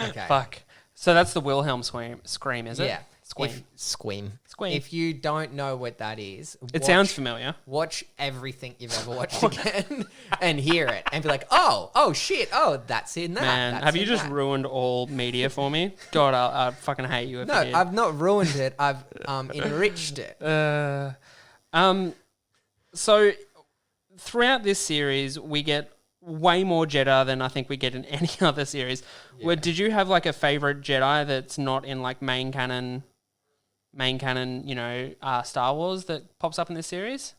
Okay. Fuck. So that's the Wilhelm scream, is it? Yeah. Scream. Scream. Scream. If you don't know what that is, It sounds familiar. Watch everything you've ever watched again and hear it and be like, oh shit, that's in that. Man, that's have you in just that. ruined all media for me? God, I fucking hate you if No, you did. I've not ruined it. I've enriched it. So throughout this series, we get way more Jedi than I think we get in any other series. Well, did you have like a favorite Jedi that's not in like main canon, Star Wars that pops up in this series?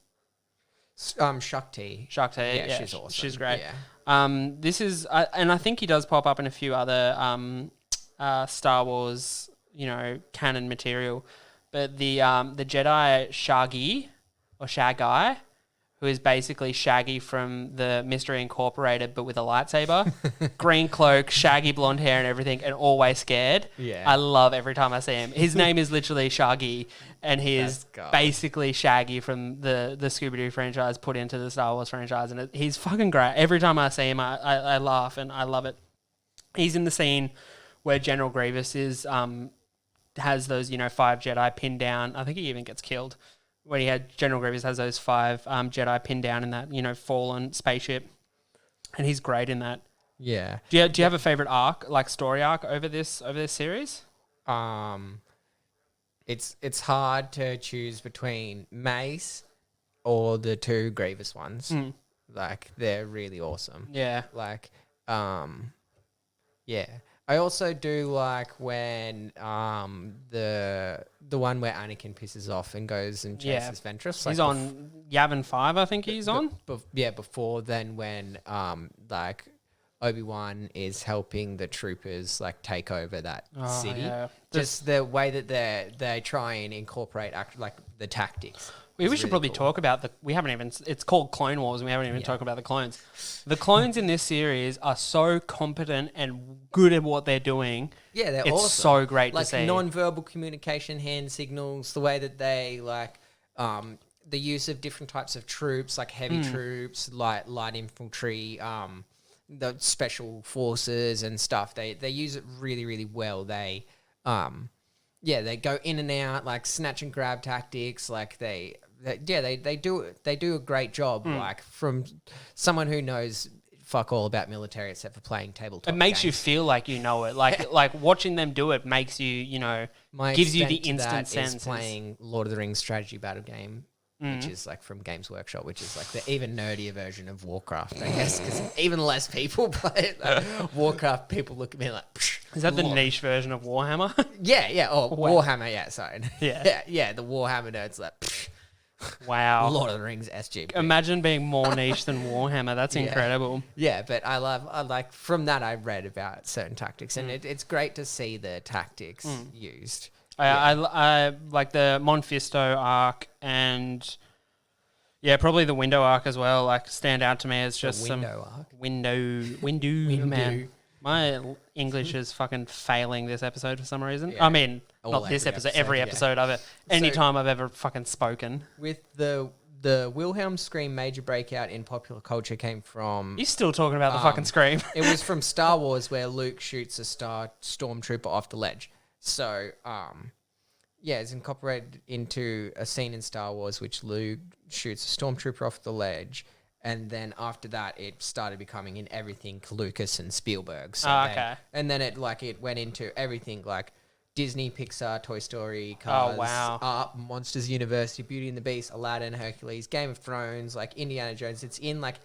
Shakti. Shakti, yeah, she's awesome. She's great. Yeah. This is, and I think he does pop up in a few other Star Wars, canon material. But the Jedi Shaggy or Shagai, who is basically Shaggy from the Mystery Incorporated, but with a lightsaber, green cloak, shaggy blonde hair and everything, and always scared. Yeah. I love every time I see him. His name is literally Shaggy, and he is basically Shaggy from the Scooby-Doo franchise put into the Star Wars franchise, and he's fucking great. Every time I see him, I laugh, and I love it. He's in the scene where General Grievous has those, 5 Jedi pinned down. I think he even gets killed. When General Grievous has those 5 Jedi pinned down in that, fallen spaceship. And he's great in that. Yeah. Do you have a favorite arc, like story arc over this series? It's hard to choose between Mace or the 2 Grievous ones. Like, they're really awesome. Yeah. Like, yeah. I also do like when the one where Anakin pisses off and goes and chases Ventress. He's on Yavin 5, I think he's on. Before then when like Obi-Wan is helping the troopers like take over that city. Yeah. Just the way that they try and incorporate like the tactics. We should probably talk about it's called Clone Wars, and we haven't even talked about the clones. The clones in this series are so competent and good at what they're doing. Yeah, they're it's awesome. So great to see. Like non-verbal communication, hand signals, the way that they like the use of different types of troops, like heavy troops, light infantry, the special forces and stuff. They use it really, really well. They they go in and out, like snatch and grab tactics. Like they do a great job. Like from someone who knows fuck all about military except for playing tabletop. It makes games. you feel like you know it. Like watching them do it makes you, My gives you the extent to instant that sense. is playing Lord of the Rings strategy battle game, which is like from Games Workshop, which is like the even nerdier version of Warcraft, I guess, because even less people play it. Like, Warcraft people look at me like, psh, Is that the niche version of Warhammer? yeah. Oh, Wow. Warhammer, yeah, sorry. Yeah. yeah, the Warhammer nerds like, psh, Wow. Lord of the Rings SGP. Imagine being more niche than Warhammer. That's incredible. Yeah, but I like from that I read about certain tactics, and it's great to see the tactics used. I like the Monfisto arc and probably the Window arc as well. Like stand out to me as just Window arc. Window. Man, my English is fucking failing this episode for some reason. Yeah. I mean, not this every episode. episode, Every yeah. episode of it. Anytime I've ever fucking spoken. With the Wilhelm scream major breakout in popular culture came from. You're still talking about the fucking scream. It was from Star Wars where Luke shoots a stormtrooper off the ledge. So, it's incorporated into a scene in Star Wars which Luke shoots a stormtrooper off the ledge. And then after that, it started becoming in everything Lucas and Spielberg. So okay. And then it went into everything like Disney, Pixar, Toy Story, Cars, Oh, wow. Monsters University, Beauty and the Beast, Aladdin, Hercules, Game of Thrones, like Indiana Jones. It's in like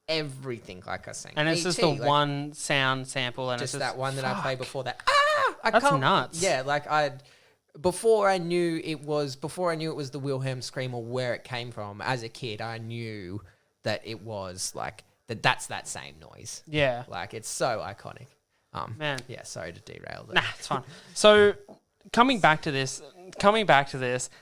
everything, like I was saying. And it's just the one sound sample, and just it's that one that I played before that. That's nuts. Yeah, like before I knew it was the Wilhelm scream or where it came from. As a kid, I knew that it was like that's that same noise. Yeah. Like it's so iconic. Man. Yeah, sorry to derail that. Nah, it's fine. So, coming back to this,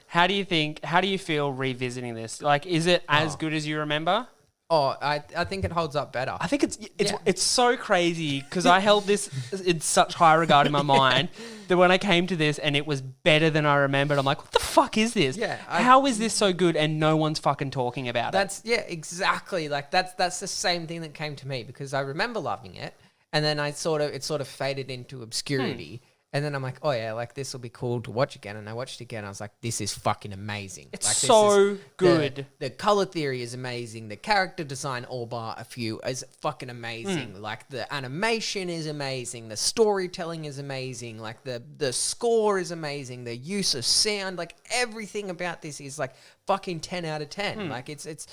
how do you feel revisiting this? Like, is it as good as you remember? Oh, I think it holds up better. I think it's Yeah. it's so crazy because I held this in such high regard in my mind that when I came to this and it was better than I remembered, I'm like, what the fuck is this? Yeah, How is this so good and no one's fucking talking about it? Exactly. Like that's the same thing that came to me because I remember loving it, and then it sort of faded into obscurity. And then I'm like, oh yeah, like this will be cool to watch again. And I watched it again. I was like, this is fucking amazing. It's like, so good. The color theory is amazing. The character design, all bar a few, is fucking amazing. Like the animation is amazing. The storytelling is amazing. Like the score is amazing. The use of sound, like everything about this is like fucking 10 out of 10. Like it's.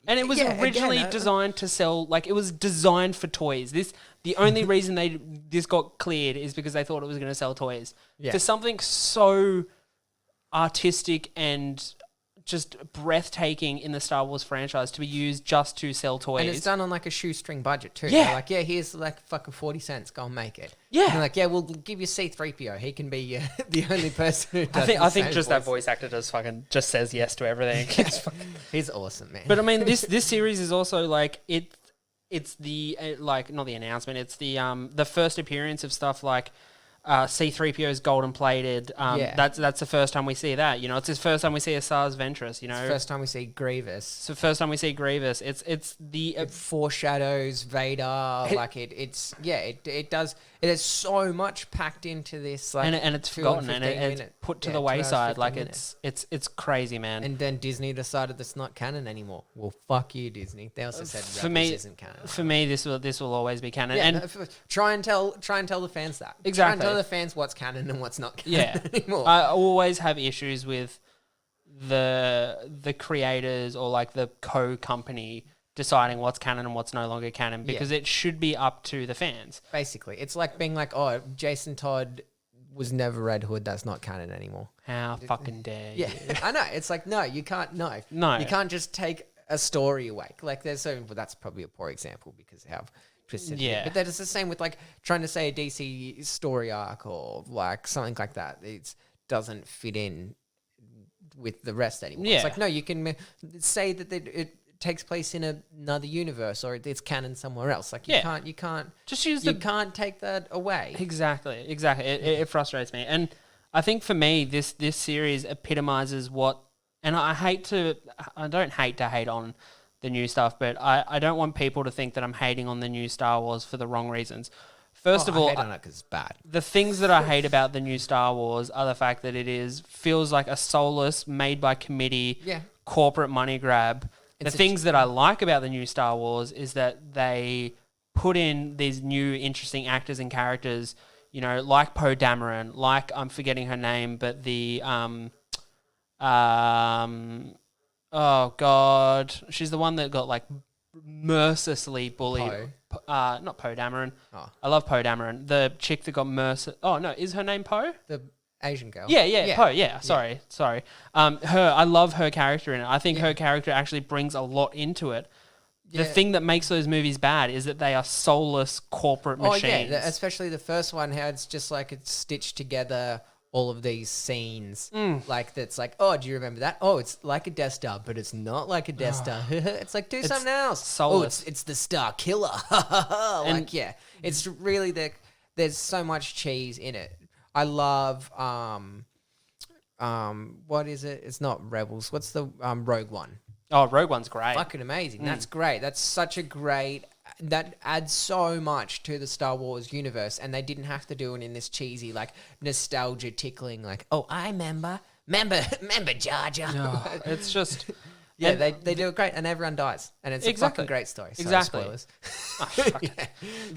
And it was originally designed to sell, like it was designed for toys. The only reason this got cleared is because they thought it was going to sell toys. Yeah. For something so artistic and just breathtaking in the Star Wars franchise to be used just to sell toys. And it's done on like a shoestring budget too. Yeah. They're like, here's like fucking 40 cents. Go and make it. Yeah. And they're like, we'll give you C-3PO. He can be the only person who does I think the just same that voice actor just says yes to everything. He's awesome, man. But I mean, this series is also like it's the like not the announcement. It's the first appearance of stuff like C-3PO's golden plated. That's the first time we see that. You know, it's the first time we see a Sars Ventress. You know, It's the first time we see Grievous. It's the first time we see Grievous. It's the It foreshadows Vader. It does. It has so much packed into this. Like, and it's forgotten and it's put to the wayside. Like it's crazy, man. And then Disney decided that's not canon anymore. Well, fuck you, Disney. They also said for Rebels me, isn't canon. For me, this will always be canon. Yeah, and try and tell the fans that. Exactly. Try and tell the fans what's canon and what's not canon anymore. I always have issues with the creators or like the co-company deciding what's canon and what's no longer canon because it should be up to the fans. Basically, it's like being like, oh, Jason Todd was never Red Hood. That's not canon anymore. How fucking dare you? Yeah, I know. It's like, no, you can't. No, you can't just take a story away. Like that's probably a poor example because of how twisted. Yeah. But that is the same with like trying to say a DC story arc or like something like that. It doesn't fit in with the rest anymore. Yeah. It's like, no, you can say that it takes place in another universe or it's canon somewhere else. Like you can't just use you can't take that away. Exactly. It frustrates me, and I think for me this series epitomizes what. And I don't hate to hate on the new stuff, but I don't want people to think that I'm hating on the new Star Wars for the wrong reasons. First of all, I hate on it 'cause it's bad. The things that I hate about the new Star Wars are the fact that it feels like a soulless, made by committee, corporate money grab. The things that I like about the new Star Wars is that they put in these new interesting actors and characters, you know, like Poe Dameron, like I'm forgetting her name, but the oh god, she's the one that got like mercilessly bullied. Not Poe Dameron. Oh. I love Poe Dameron. The chick that got Oh no, is her name Poe? The Asian girl. Yeah, Poe. Yeah, sorry. I love her character in it. I think her character actually brings a lot into it. The thing that makes those movies bad is that they are soulless corporate machines. Oh yeah, especially the first one, how it's just like it's stitched together all of these scenes. Like that's like, oh, do you remember that? Oh, it's like a Death Star, but it's not like a Death Star. It's like do something else. Soulless. Oh, it's the Star Killer. It's really there's so much cheese in it. I love what is it? It's not Rebels. What's the Rogue One? Oh, Rogue One's great. Fucking amazing. That's great. That's such a great... That adds so much to the Star Wars universe, and they didn't have to do it in this cheesy, like, nostalgia tickling, like, oh, I remember Jar Jar. No, it's just... Yeah, they do it great, and everyone dies, and it's a fucking great story. So exactly. Spoilers. Oh, fuck it.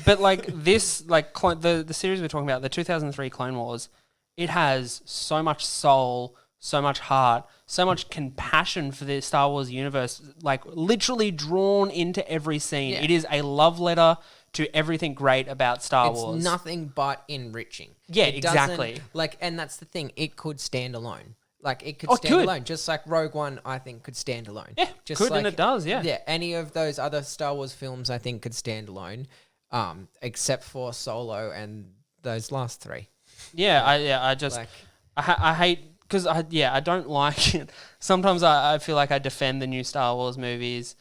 But, like, this, like, the series we're talking about, the 2003 Clone Wars, it has so much soul, so much heart, so much compassion for the Star Wars universe, like literally drawn into every scene. Yeah. It is a love letter to everything great about Star Wars. It's nothing but enriching. Yeah, It exactly. doesn't- Like, and that's the thing. It could stand alone. Like, it could stand alone. Just like Rogue One, I think, could stand alone. Yeah, just could, like, and it does, yeah. Yeah, any of those other Star Wars films, I think, could stand alone, except for Solo and those last three. Yeah, I just... Like- I hate... Because, I don't like it. Sometimes I feel like I defend the new Star Wars movies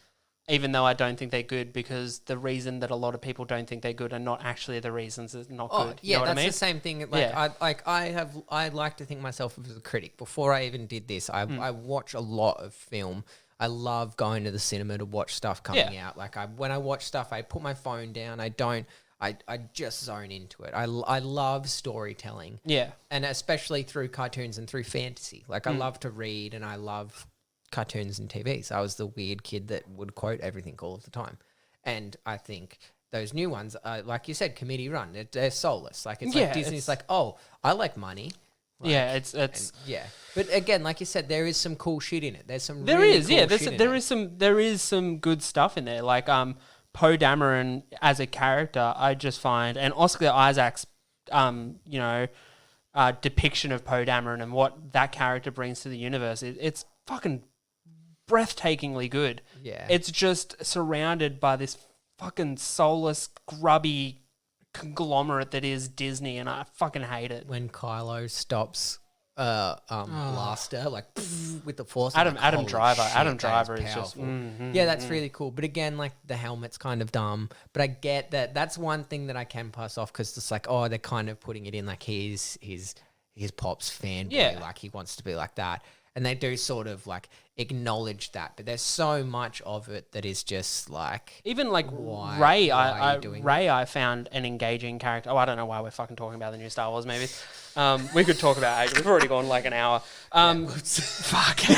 even though I don't think they're good, because the reason that a lot of people don't think they're good are not actually the reasons it's not good. You Yeah, know what that's I mean? the same thing. Like, Yeah. I like to think myself as a critic. Before I even did this, I watch a lot of film. I love going to the cinema to watch stuff coming out. Like, when I watch stuff, I put my phone down. I just zone into it. I love storytelling. Yeah. And especially through cartoons and through fantasy. Like, I love to read and I love cartoons and TVs. I was the weird kid that would quote everything all of the time. And I think those new ones, like you said, committee run, they're soulless. Like, it's like Disney's like, oh, I like money. Like, it's yeah. But again, like you said, there is some cool shit in it. There's some there really is cool yeah shit in it. there is some good stuff in there. Like Poe Dameron as a character, I just find, and Oscar Isaac's depiction of Poe Dameron and what that character brings to the universe, it's fucking breathtakingly good. Yeah. It's just surrounded by this fucking soulless, grubby conglomerate that is Disney, and I fucking hate it. When Kylo stops Blaster, like with the Force. Adam holy Driver. shit, Adam that Driver is just powerful. Yeah, that's really cool. But again, like the helmet's kind of dumb. But I get that. That's one thing that I can pass off because it's like, oh, they're kind of putting it in like he's Pop's fanboy, Yeah. like he wants to be like that. And they do sort of like acknowledge that, but there's so much of it that is just like even like why Ray. are you doing Ray, I found an engaging character. Oh, I don't know why we're fucking talking about the new Star Wars movies. We could talk about age. We've already gone like an hour. Fuck.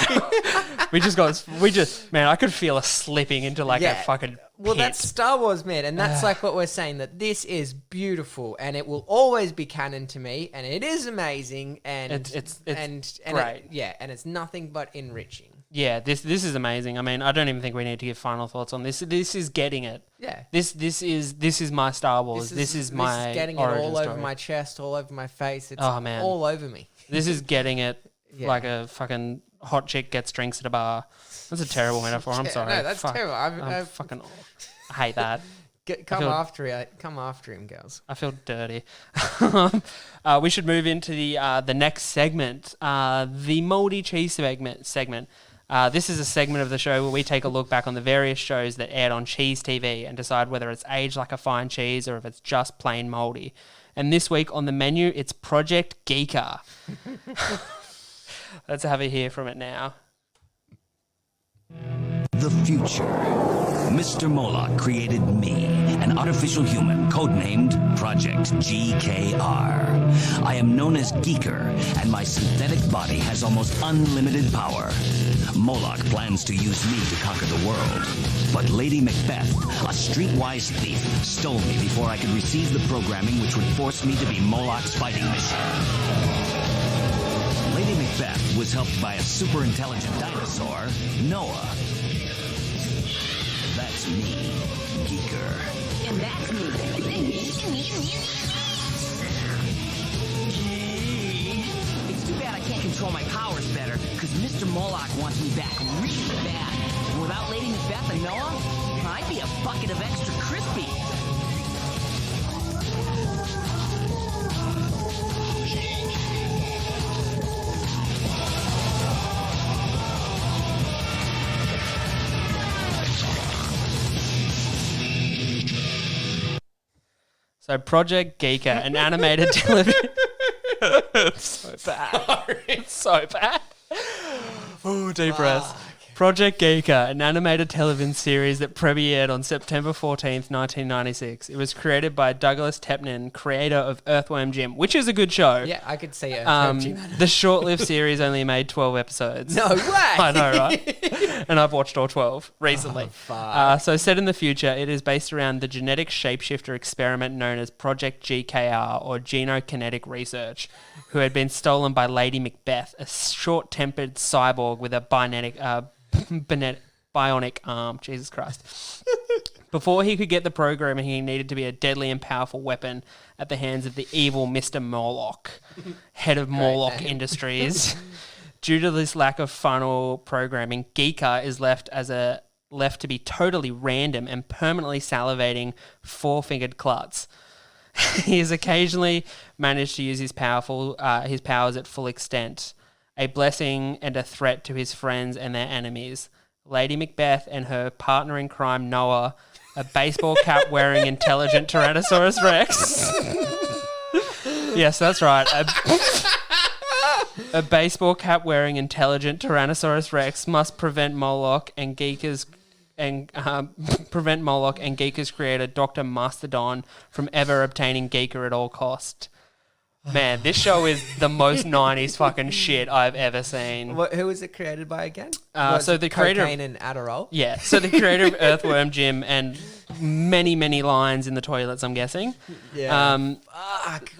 Man, I could feel us slipping into like a fucking Well, pit. that's Star Wars, man, and that's like what we're saying, that this is beautiful, and it will always be canon to me, and it is amazing, and It's great. And it's nothing but enriching. Yeah, this is amazing. I mean, I don't even think we need to give final thoughts on this. This is getting it. Yeah. This is my Star Wars. This is my getting it origin all over story. my chest, all over my face. It's Oh, man. all over me. This is getting it Yeah. like a fucking hot chick gets drinks at a bar. That's a terrible metaphor. I'm sorry. No, that's terrible. I fucking hate that. Come after him, girls. I feel dirty. We should move into the next segment, the Mouldy Cheese segment. This is a segment of the show where we take a look back on the various shows that aired on Cheese TV and decide whether it's aged like a fine cheese or if it's just plain mouldy. And this week on the menu, it's Project Geeker. Let's have a hear from it now. The future. Mr. Moloch created me, an artificial human codenamed Project GKR. I am known as Geeker, and my synthetic body has almost unlimited power. Moloch plans to use me to conquer the world. But Lady Macbeth, a streetwise thief, stole me before I could receive the programming which would force me to be Moloch's fighting machine. Lady Macbeth was helped by a super intelligent dinosaur, Noah. That's me, Geeker. And that's me. It's too bad I can't control my powers better, because Mr. Moloch wants me back really bad. Without Lady Macbeth and Noah, I'd be a bucket of extra crispy. So Project Geeker, an animated television... It's so bad. It's so bad. Oh, deep breaths. Project Geeker, an animated television series that premiered on September 14th, 1996. It was created by Douglas Tepnin, creator of Earthworm Jim, which is a good show. Yeah, I could see it. The short-lived series only made 12 episodes. No way! I know, right? And I've watched all 12 recently. So set in the future, it is based around the genetic shapeshifter experiment known as Project GKR, or Genokinetic Research, who had been stolen by Lady Macbeth, a short-tempered cyborg with a bionic arm. Jesus Christ. Before he could get the programming, he needed to be a deadly and powerful weapon at the hands of the evil Mr. Moloch, head of Moloch Industries. Due to this lack of final programming, Geeker is left to be totally random and permanently salivating four-fingered klutz. He has occasionally managed to use his powers at full extent, a blessing and a threat to his friends and their enemies. Lady Macbeth and her partner in crime, Noah, a baseball cap wearing intelligent Tyrannosaurus Rex. Yes, that's right. A baseball cap wearing intelligent Tyrannosaurus Rex must prevent Moloch and Geeker's creator, Dr. Mastodon, from ever obtaining Geeker at all cost. Man, this show is the most 90s fucking shit I've ever seen. Who was it created by again? So the creator cocaine and Adderall. Yeah, so the creator of Earthworm Jim and many, many lines in the toilets, I'm guessing. Yeah.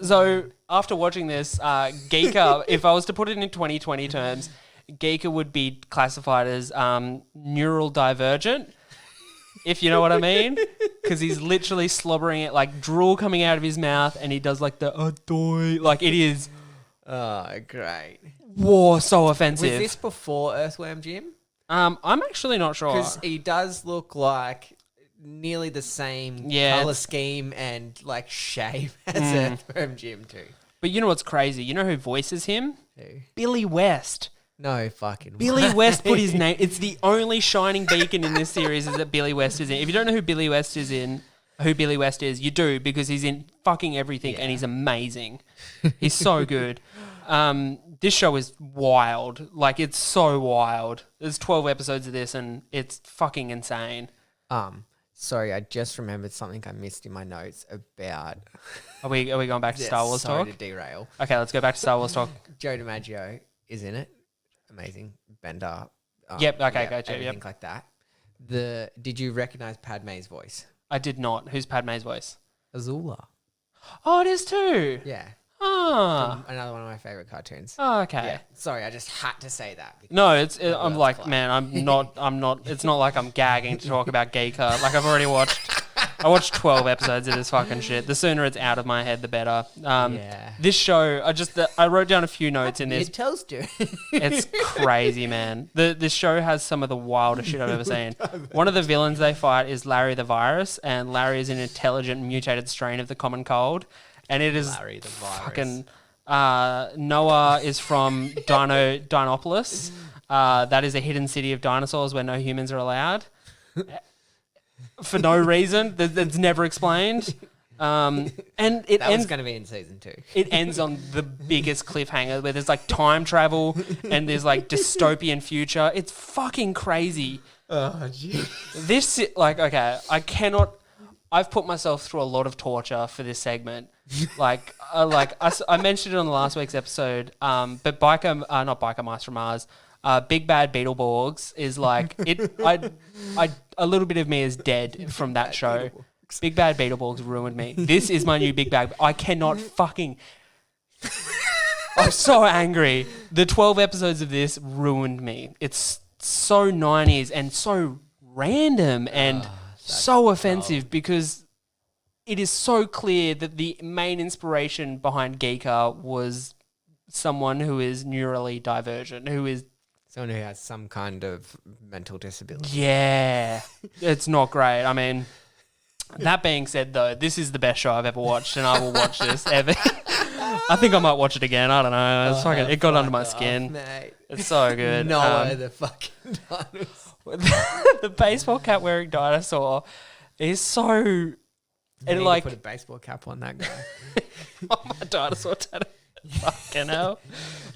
So after watching this, Geeker, if I was to put it in 2020 terms, Geeker would be classified as neural divergent, if you know what I mean, because he's literally slobbering it, like drool coming out of his mouth, and he does like the doy, like it is. Oh, great. Whoa, so offensive. Was this before Earthworm Jim? I'm actually not sure. Because he does look like nearly the same color scheme and like shape as Earthworm Jim too. But you know what's crazy? You know who voices him? Who? Billy West. No fucking Billy way. West put his name. It's the only shining beacon in this series is that Billy West is in. If you don't know who Billy West is, you do, because he's in fucking everything and he's amazing. He's so good. This show is wild. Like, it's so wild. There's 12 episodes of this and it's fucking insane. Sorry, I just remembered something I missed in my notes about. Are we going back to Star Wars talk? Sorry to derail. Okay, let's go back to Star Wars talk. Joe DiMaggio is in it. Amazing. Bender. Yep, okay, gotcha, Everything yep. like that. Did you recognize Padme's voice? I did not. Who's Padme's voice? Azula. Oh, it is too. Yeah. Ah. Another one of my favorite cartoons. Oh, okay. Yeah. Sorry, I just had to say that. No, I'm like, man, I'm not, it's not like I'm gagging to talk about Geeker. Like, I watched 12 episodes of this fucking shit. The sooner it's out of my head, the better. This show, I wrote down a few notes in this. It tells you. It's crazy, man. This show has some of the wildest shit I've ever seen. One of the villains they fight is Larry the Virus, and Larry is an intelligent mutated strain of the common cold. And it is Larry the Virus. fucking... Noah is from Dinopolis. That is a hidden city of dinosaurs where no humans are allowed. For no reason. That's never explained. And it was ends going to be in season 2. It ends on the biggest cliffhanger where there's like time travel and there's like dystopian future. It's fucking crazy. Oh, jeez. I've put myself through a lot of torture for this segment. I mentioned it on the last week's episode, but not Biker Mice from Mars, Big Bad Beetleborgs is like a little bit of me is dead from that show. Big Bad Beetleborgs ruined me. This is my new Big Bad. I cannot fucking. I'm so angry. The 12 episodes of this ruined me. It's so 90s and so random and so offensive because it is so clear that the main inspiration behind Geeker was someone who is neurally divergent, who is someone who has some kind of mental disability. Yeah, it's not great. I mean, that being said, though, this is the best show I've ever watched, and I will watch this ever. I think I might watch it again. I don't know. It's it got under my skin. Mate. It's so good. No, the fucking dinosaur. The baseball cap wearing dinosaur is so. And like put a baseball cap on that guy. Oh, my dinosaur tattoo. Fucking hell.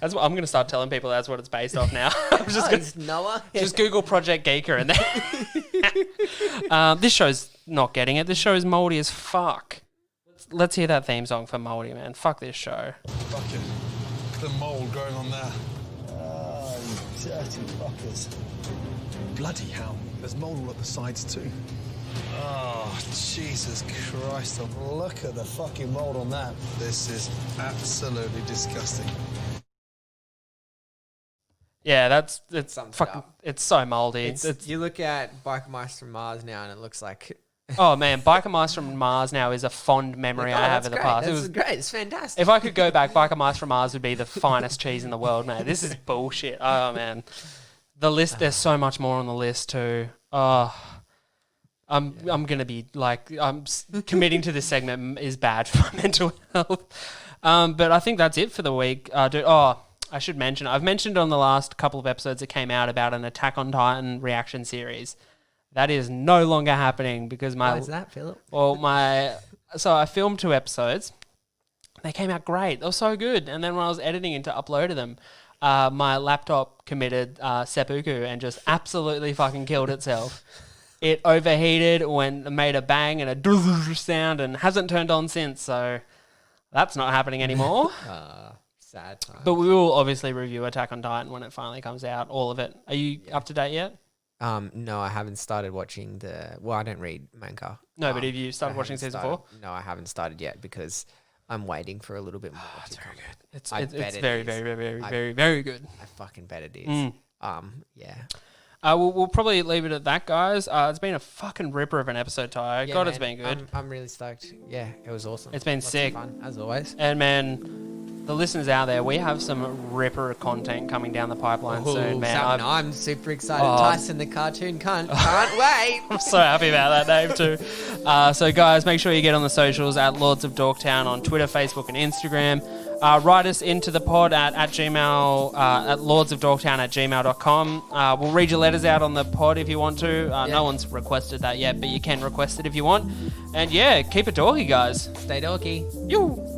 That's what I'm gonna start telling people. That's what it's based off now. I'm just gonna Noah. Just Google Project Geeker and then this show's not getting it. This show is moldy as fuck. Let's hear that theme song for Moldy, man. Fuck this show. Fucking the mold growing on there. Oh, you dirty fuckers. Bloody hell. There's mold all at the sides too. Oh, Jesus Christ. Look at the fucking mold on that. This is absolutely disgusting. Yeah, it's Sums it fucking. up. It's so moldy. You look at Biker Mice from Mars now, and it looks like. Oh man, Biker Mice from Mars now is a fond memory I have of the past. This is great. It's fantastic. If I could go back, Biker Mice from Mars would be the finest cheese in the world, man. This is bullshit. Oh man, the list. There's so much more on the list too. Oh. I'm gonna be like committing to this segment is bad for my mental health. But I think that's it for the week, dude. I should mention, I've mentioned on the last couple of episodes that came out about an Attack on Titan reaction series. That is no longer happening because my... Why is that, Philip? Well, so I filmed 2 episodes. They came out great. They were so good. And then when I was editing and to upload them, my laptop committed seppuku and just absolutely fucking killed itself. It overheated, made a bang and a sound and hasn't turned on since. So that's not happening anymore. Sad time. But we will obviously review Attack on Titan when it finally comes out, all of it. Are you up to date yet? No, I haven't started watching I don't read manga. No, but have you started watching season 4? No, I haven't started yet because I'm waiting for a little bit more to come. It's very, very good. I fucking bet it is. Yeah. We'll probably leave it at that, guys. It's been a fucking ripper of an episode, Ty. God, it's been good. I'm really stoked. Yeah, it was awesome. It's been Lots of sick. fun, as always. And man, the listeners out there, we have some ripper content coming down the pipeline soon, man. I'm super excited. Tyson the cartoon can't wait. I'm so happy about that name too. So guys, make sure you get on the socials at Lords of Dorktown on Twitter, Facebook and Instagram. Write us into the pod at Gmail, at lordsofdorktown@gmail.com. We'll read your letters out on the pod if you want to. No one's requested that yet, but you can request it if you want. And yeah, keep it dorky, guys. Stay dorky. Yo!